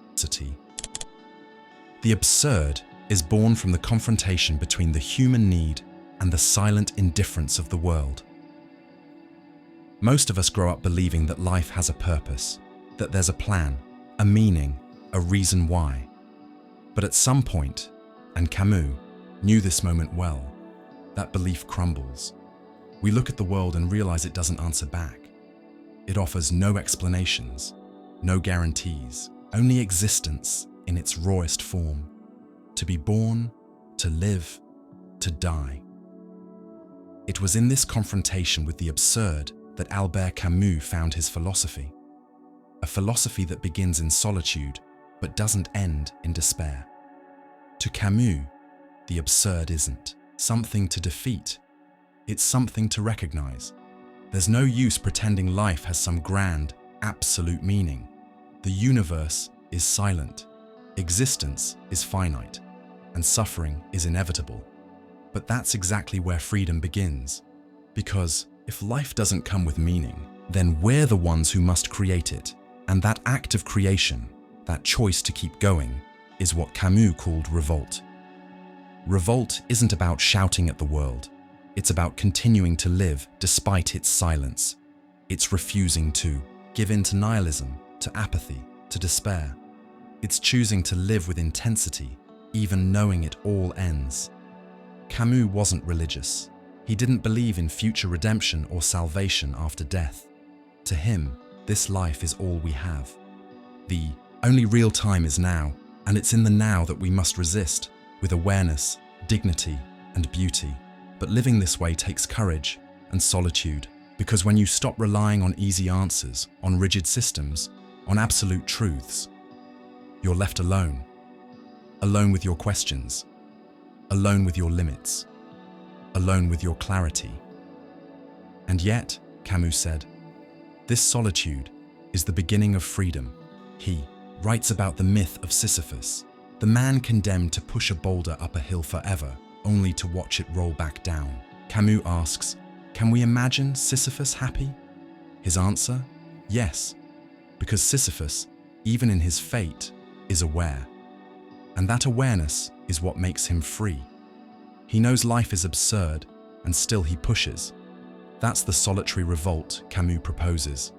Speaker 1: The absurd is born from the confrontation between the human need and the silent indifference of the world. Most of us grow up believing that life has a purpose, that there's a plan, a meaning, a reason why. But at some point, and Camus knew this moment well, that belief crumbles. We look at the world and realize it doesn't answer back. It offers no explanations, no guarantees, only existence in its rawest form. To be born, to live, to die. It was in this confrontation with the absurd that Albert Camus found his philosophy. A philosophy that begins in solitude, but doesn't end in despair. To Camus, the absurd isn't something to defeat. It's something to recognize. There's no use pretending life has some grand, absolute meaning. The universe is silent. Existence is finite. and suffering is inevitable. But that's exactly where freedom begins. Because if life doesn't come with meaning, then we're the ones who must create it. And that act of creation, that choice to keep going, is what Camus called revolt. Revolt isn't about shouting at the world. It's about continuing to live despite its silence. It's refusing to give in to nihilism, to apathy, to despair. It's choosing to live with intensity, even knowing it all ends. Camus wasn't religious. He didn't believe in future redemption or salvation after death. To him, this life is all we have. The only real time is now, and it's in the now that we must resist, with awareness, dignity, and beauty. But living this way takes courage and solitude, because when you stop relying on easy answers, on rigid systems, on absolute truths, you're left alone. Alone with your questions, alone with your limits, alone with your clarity. And yet, Camus said, this solitude is the beginning of freedom. He writes about the myth of Sisyphus, the man condemned to push a boulder up a hill forever, only to watch it roll back down. Camus asks, can we imagine Sisyphus happy? His answer, yes, because Sisyphus, even in his fate, is aware. And that awareness is what makes him free. He knows life is absurd, and still he pushes. That's the solitary revolt Camus proposes.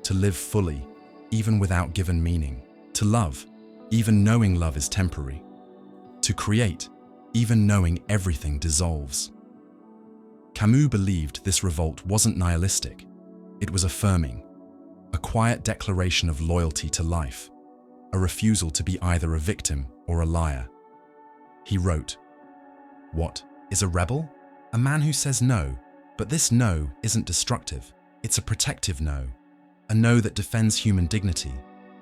Speaker 1: To live fully, even without given meaning. To love, even knowing love is temporary. To create, even knowing everything dissolves. Camus believed this revolt wasn't nihilistic. It was affirming. A quiet declaration of loyalty to life. A refusal to be either a victim or a liar. He wrote, "What is a rebel? A man who says no, but this no isn't destructive. It's a protective no. A no that defends human dignity,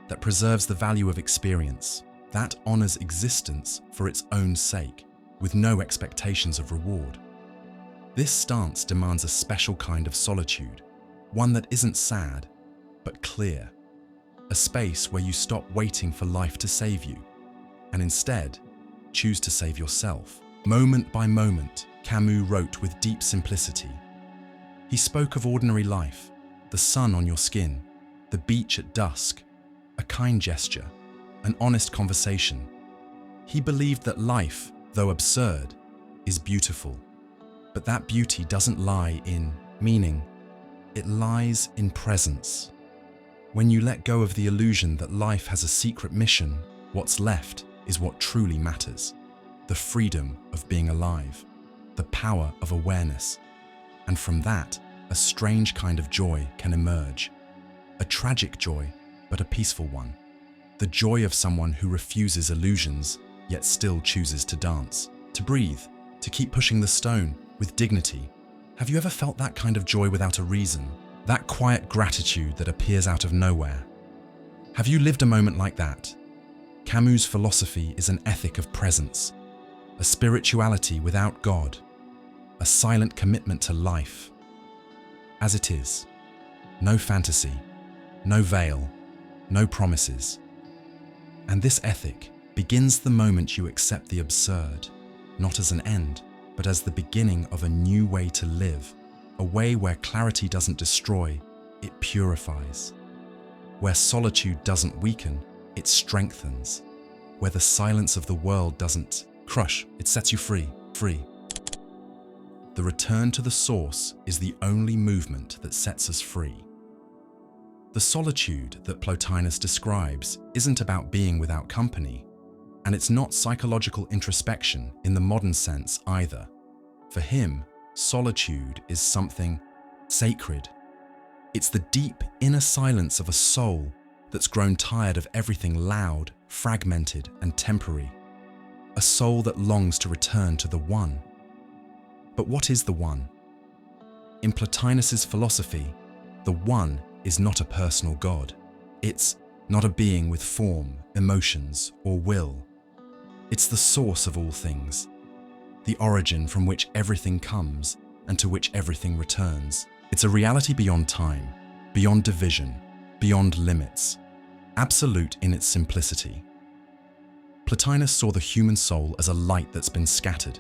Speaker 1: that preserves the value of experience, that honors existence for its own sake, with no expectations of reward." This stance demands a special kind of solitude, one that isn't sad, but clear. A space where you stop waiting for life to save you, and instead choose to save yourself. Moment by moment, Camus wrote with deep simplicity. He spoke of ordinary life, the sun on your skin, the beach at dusk, a kind gesture, an honest conversation. He believed that life, though absurd, is beautiful. But that beauty doesn't lie in meaning, it lies in presence. When you let go of the illusion that life has a secret mission, what's left is what truly matters. The freedom of being alive, the power of awareness. And from that, a strange kind of joy can emerge. A tragic joy, but a peaceful one. The joy of someone who refuses illusions, yet still chooses to dance, to breathe, to keep pushing the stone with dignity. Have you ever felt that kind of joy without a reason? That quiet gratitude that appears out of nowhere? Have you lived a moment like that? Camus' philosophy is an ethic of presence, a spirituality without God, a silent commitment to life. As it is, no fantasy, no veil, no promises. And this ethic begins the moment you accept the absurd, not as an end, but as the beginning of a new way to live, a way where clarity doesn't destroy, it purifies. Where solitude doesn't weaken, it strengthens. Where the silence of the world doesn't crush, it sets you free. The return to the source is the only movement that sets us free. The solitude that Plotinus describes isn't about being without company, and it's not psychological introspection in the modern sense either. For him, solitude is something sacred. It's the deep inner silence of a soul that's grown tired of everything loud, fragmented, and temporary. A soul that longs to return to the One. But what is the One? In Plotinus's philosophy, the One is not a personal God. It's not a being with form, emotions, or will. It's the source of all things, the origin from which everything comes and to which everything returns. It's a reality beyond time, beyond division, beyond limits, absolute in its simplicity. Plotinus saw the human soul as a light that's been scattered.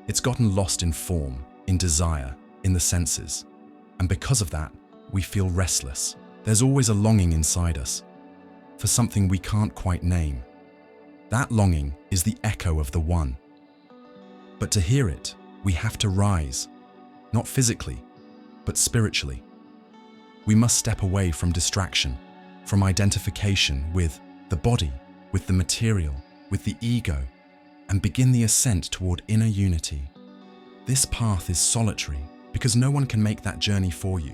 Speaker 1: It's gotten lost in form, in desire, in the senses. And because of that, we feel restless. There's always a longing inside us for something we can't quite name. That longing is the echo of the One. But to hear it, we have to rise, not physically, but spiritually. We must step away from distraction, from identification with the body, with the material, with the ego, and begin the ascent toward inner unity. This path is solitary because no one can make that journey for you.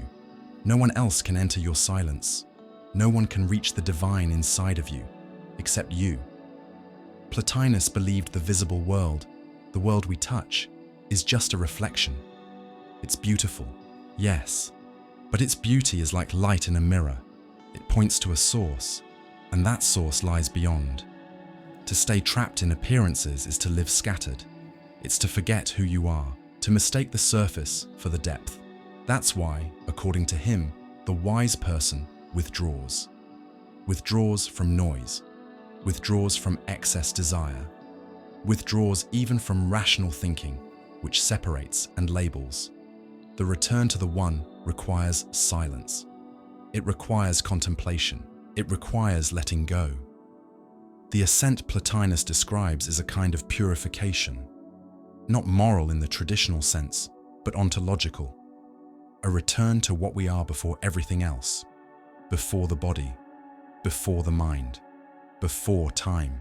Speaker 1: No one else can enter your silence. No one can reach the divine inside of you, except you. Plotinus believed the visible world, the world we touch, is just a reflection. It's beautiful, yes, but its beauty is like light in a mirror. It points to a source, and that source lies beyond. To stay trapped in appearances is to live scattered. It's to forget who you are, to mistake the surface for the depth. That's why, according to him, the wise person withdraws. Withdraws from noise, withdraws from excess desire, withdraws even from rational thinking, which separates and labels. The return to the One requires silence. It requires contemplation. It requires letting go. The ascent Plotinus describes is a kind of purification, not moral in the traditional sense, but ontological. A return to what we are before everything else, before the body, before the mind, before time.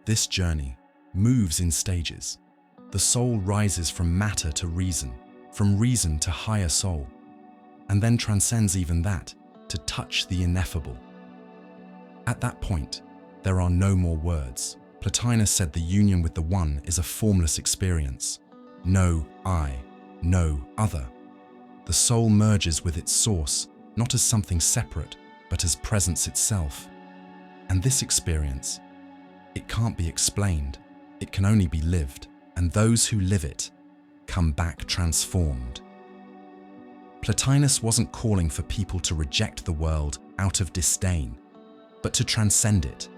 Speaker 1: This journey moves in stages. The soul rises from matter to reason, from reason to higher soul, and then transcends even that to touch the ineffable. At that point, there are no more words. Plotinus said the union with the One is a formless experience. No I, no other. The soul merges with its source, not as something separate, but as presence itself. And this experience, it can't be explained. It can only be lived, and those who live it come back transformed. Plotinus wasn't calling for people to reject the world out of disdain, but to transcend it.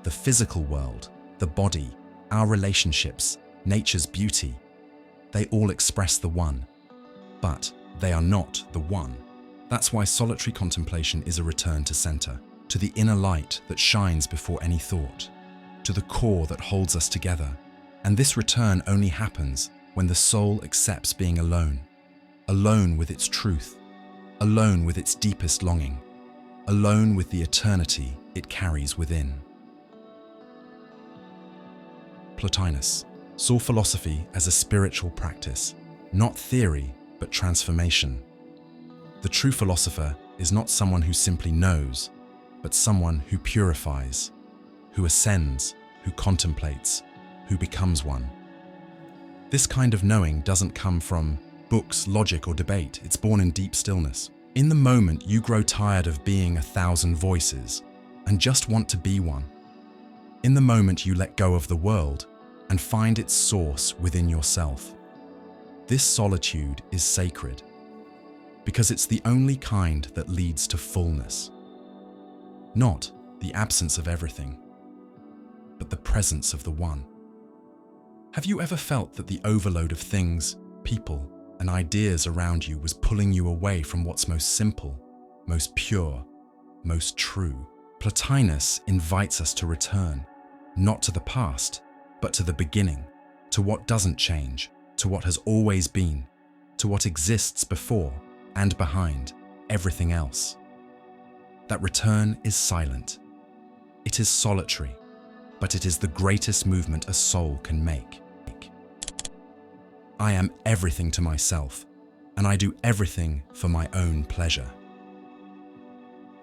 Speaker 1: The physical world, the body, our relationships, nature's beauty, they all express the One, but they are not the One. That's why solitary contemplation is a return to center, to the inner light that shines before any thought, to the core that holds us together. And this return only happens when the soul accepts being alone, alone with its truth, alone with its deepest longing, alone with the eternity it carries within. Plotinus saw philosophy as a spiritual practice, not theory, but transformation. The true philosopher is not someone who simply knows, but someone who purifies, who ascends, who contemplates, who becomes one. This kind of knowing doesn't come from books, logic, or debate. It's born in deep stillness. In the moment, you grow tired of being 1,000 voices and just want to be one. In the moment, you let go of the world and find its source within yourself. This solitude is sacred because it's the only kind that leads to fullness. Not the absence of everything, but the presence of the One. Have you ever felt that the overload of things, people, and ideas around you was pulling you away from what's most simple, most pure, most true? Plotinus invites us to return, not to the past, but to the beginning, to what doesn't change, to what has always been, to what exists before and behind everything else. That return is silent. It is solitary, but it is the greatest movement a soul can make. I am everything to myself, and I do everything for my own pleasure.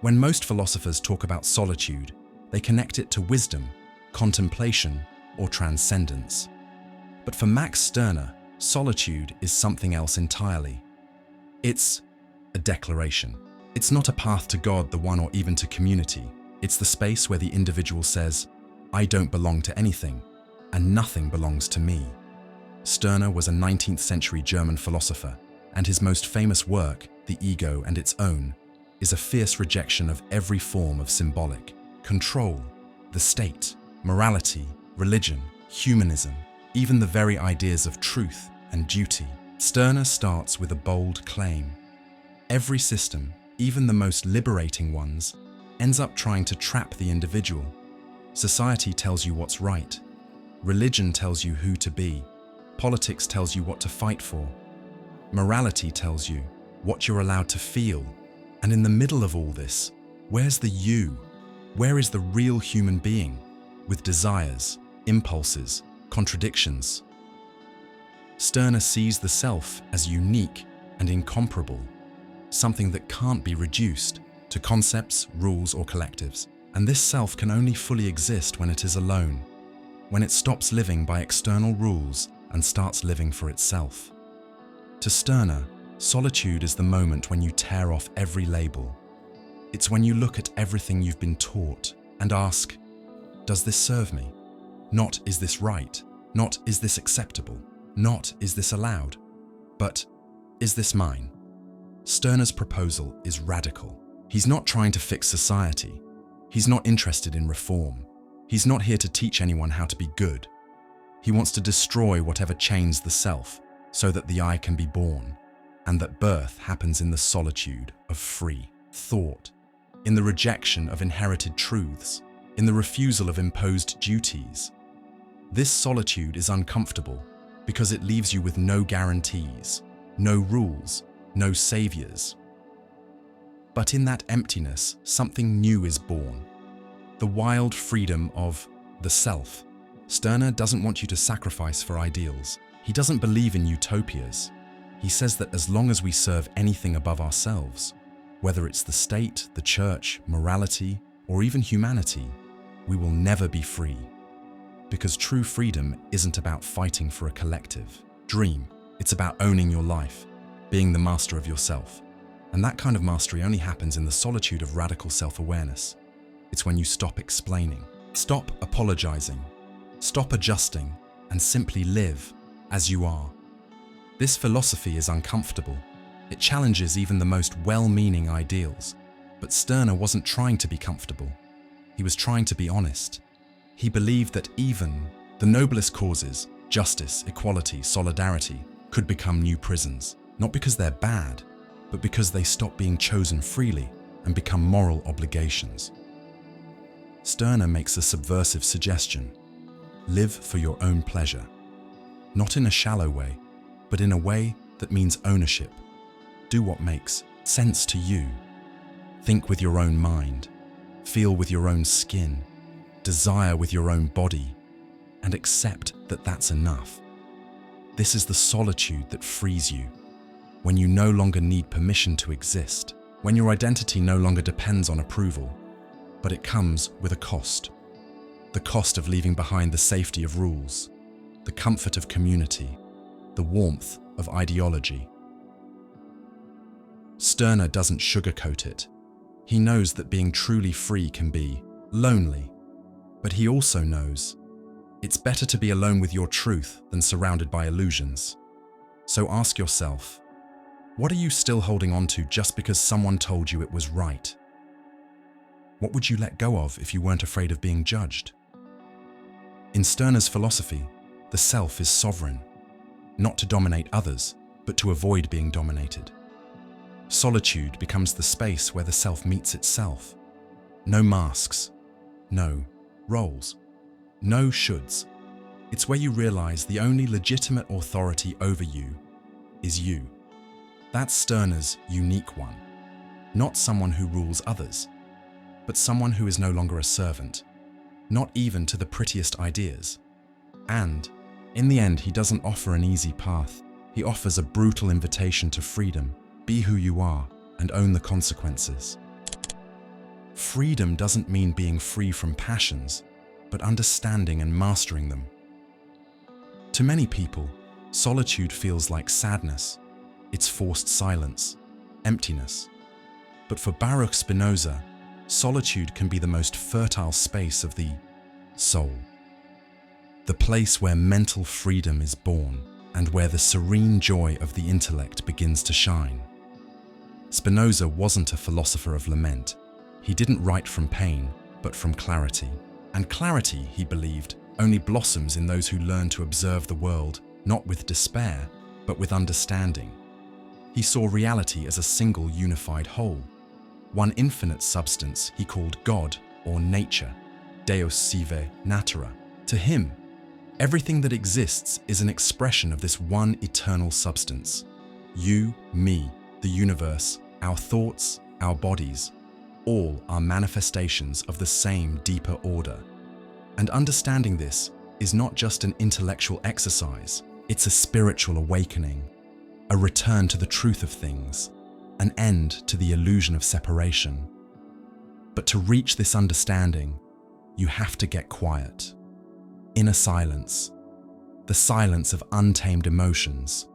Speaker 1: When most philosophers talk about solitude, they connect it to wisdom, contemplation, or transcendence. But for Max Stirner, solitude is something else entirely. It's a declaration. It's not a path to God, the One, or even to community. It's the space where the individual says, I don't belong to anything, and nothing belongs to me. Stirner was a 19th century German philosopher, and his most famous work, The Ego and Its Own, is a fierce rejection of every form of symbolic control, the state, Morality, religion, humanism, even the very ideas of truth and duty. Stirner starts with a bold claim. Every system, even the most liberating ones, ends up trying to trap the individual. Society tells you what's right. Religion tells you who to be. Politics tells you what to fight for. Morality tells you what you're allowed to feel. And in the middle of all this, where's the you? Where is the real human being, with desires, impulses, contradictions? Stirner sees the self as unique and incomparable, something that can't be reduced to concepts, rules, or collectives. And this self can only fully exist when it is alone, when it stops living by external rules and starts living for itself. To Stirner, solitude is the moment when you tear off every label. It's when you look at everything you've been taught and ask, does this serve me? Not, is this right? Not, is this acceptable? Not, is this allowed? But, is this mine? Stirner's proposal is radical. He's not trying to fix society. He's not interested in reform. He's not here to teach anyone how to be good. He wants to destroy whatever chains the self so that the I can be born, and that birth happens in the solitude of free thought, in the rejection of inherited truths, in the refusal of imposed duties. This solitude is uncomfortable because it leaves you with no guarantees, no rules, no saviors. But in that emptiness, something new is born. The wild freedom of the self. Stirner doesn't want you to sacrifice for ideals. He doesn't believe in utopias. He says that as long as we serve anything above ourselves, whether it's the state, the church, morality, or even humanity, we will never be free. Because true freedom isn't about fighting for a collective dream. It's about owning your life, being the master of yourself. And that kind of mastery only happens in the solitude of radical self-awareness. It's when you stop explaining, stop apologizing, stop adjusting, and simply live as you are. This philosophy is uncomfortable. It challenges even the most well-meaning ideals. But Stirner wasn't trying to be comfortable. He was trying to be honest. He believed that even the noblest causes, justice, equality, solidarity, could become new prisons, not because they're bad, but because they stop being chosen freely and become moral obligations. Stirner makes a subversive suggestion. Live for your own pleasure. Not in a shallow way, but in a way that means ownership. Do what makes sense to you. Think with your own mind. Feel with your own skin. Desire with your own body. And accept that that's enough. This is the solitude that frees you. When you no longer need permission to exist. When your identity no longer depends on approval. But it comes with a cost. The cost of leaving behind the safety of rules, the comfort of community, the warmth of ideology. Stirner doesn't sugarcoat it. He knows that being truly free can be lonely, but he also knows it's better to be alone with your truth than surrounded by illusions. So ask yourself, what are you still holding on to just because someone told you it was right? What would you let go of if you weren't afraid of being judged? In Stirner's philosophy, the self is sovereign, not to dominate others, but to avoid being dominated. Solitude becomes the space where the self meets itself. No masks, no roles, no shoulds. It's where you realize the only legitimate authority over you is you. That's Stirner's unique one. Not someone who rules others, but someone who is no longer a servant, not even to the prettiest ideas. And, in the end, he doesn't offer an easy path. He offers a brutal invitation to freedom. Be who you are and own the consequences. Freedom doesn't mean being free from passions, but understanding and mastering them. To many people, solitude feels like sadness. It's forced silence, emptiness. But for Baruch Spinoza, solitude can be the most fertile space of the soul. The place where mental freedom is born and where the serene joy of the intellect begins to shine. Spinoza wasn't a philosopher of lament. He didn't write from pain, but from clarity. And clarity, he believed, only blossoms in those who learn to observe the world, not with despair, but with understanding. He saw reality as a single unified whole, one infinite substance he called God or nature, Deus sive natura. To him, everything that exists is an expression of this one eternal substance. You, me, the universe, our thoughts, our bodies, all are manifestations of the same deeper order. And understanding this is not just an intellectual exercise, it's a spiritual awakening, a return to the truth of things, an end to the illusion of separation. But to reach this understanding, you have to get quiet. Inner silence, the silence of untamed emotions,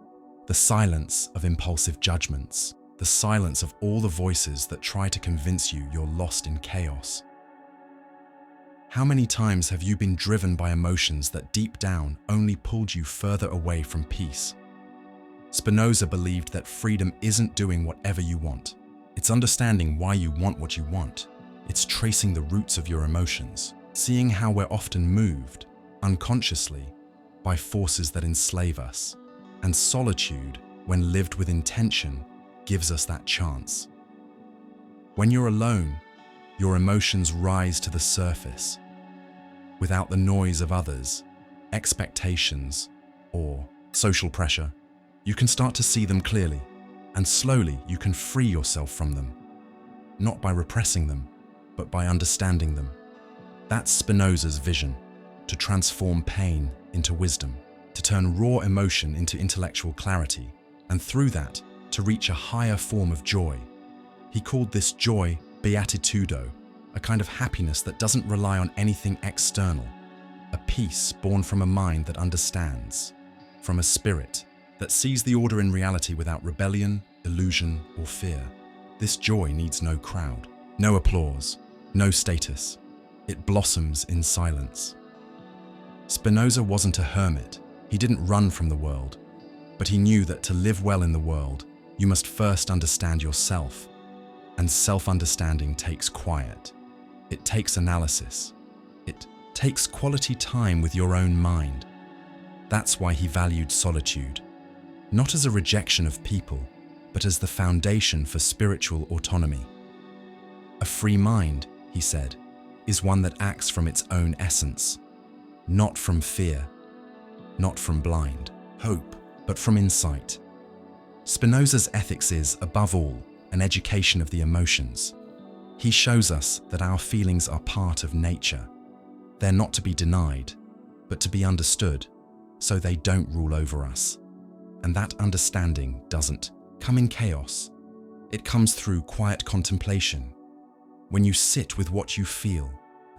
Speaker 1: the silence of impulsive judgments, the silence of all the voices that try to convince you you're lost in chaos. How many times have you been driven by emotions that deep down only pulled you further away from peace? Spinoza believed that freedom isn't doing whatever you want. It's understanding why you want what you want. It's tracing the roots of your emotions, seeing how we're often moved, unconsciously, by forces that enslave us. And solitude, when lived with intention, gives us that chance. When you're alone, your emotions rise to the surface, without the noise of others, expectations, or social pressure. You can start to see them clearly, and slowly you can free yourself from them, not by repressing them, but by understanding them. That's Spinoza's vision, to transform pain into wisdom, to turn raw emotion into intellectual clarity, and through that, to reach a higher form of joy. He called this joy beatitudo, a kind of happiness that doesn't rely on anything external, a peace born from a mind that understands, from a spirit that sees the order in reality without rebellion, illusion, or fear. This joy needs no crowd, no applause, no status. It blossoms in silence. Spinoza wasn't a hermit. He didn't run from the world, but he knew that to live well in the world, you must first understand yourself, and self-understanding takes quiet. It takes analysis. It takes quality time with your own mind. That's why he valued solitude, not as a rejection of people, but as the foundation for spiritual autonomy. A free mind, he said, is one that acts from its own essence, not from fear, not from blind hope, but from insight. Spinoza's ethics is, above all, an education of the emotions. He shows us that our feelings are part of nature. They're not to be denied, but to be understood, so they don't rule over us. And that understanding doesn't come in chaos. It comes through quiet contemplation, when you sit with what you feel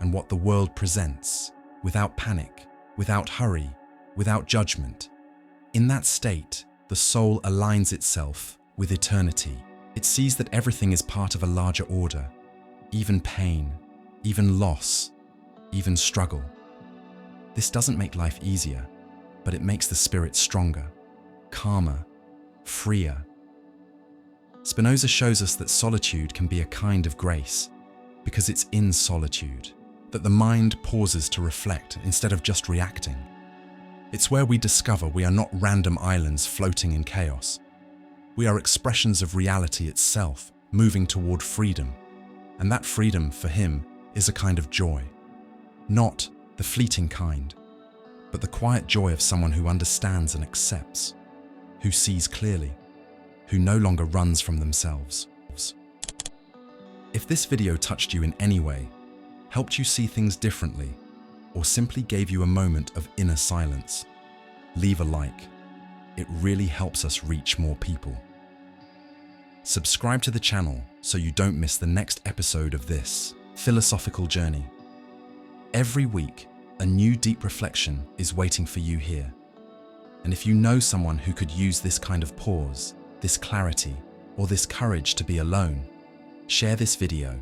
Speaker 1: and what the world presents, without panic, without hurry, without judgment. In that state, the soul aligns itself with eternity. It sees that everything is part of a larger order, even pain, even loss, even struggle. This doesn't make life easier, but it makes the spirit stronger, calmer, freer. Spinoza shows us that solitude can be a kind of grace, because it's in solitude that the mind pauses to reflect instead of just reacting. It's where we discover we are not random islands floating in chaos. We are expressions of reality itself, moving toward freedom. And that freedom, for him, is a kind of joy. Not the fleeting kind, but the quiet joy of someone who understands and accepts, who sees clearly, who no longer runs from themselves. If this video touched you in any way, helped you see things differently, or simply gave you a moment of inner silence, leave a like. It really helps us reach more people. Subscribe to the channel so you don't miss the next episode of this philosophical journey. Every week, a new deep reflection is waiting for you here. And if you know someone who could use this kind of pause, this clarity, or this courage to be alone, share this video.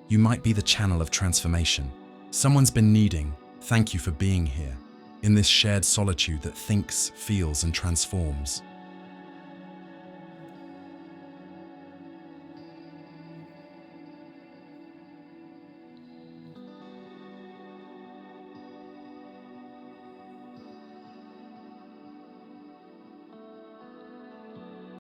Speaker 1: You might be the channel of transformation someone's been needing. Thank you for being here, in this shared solitude that thinks, feels, and transforms.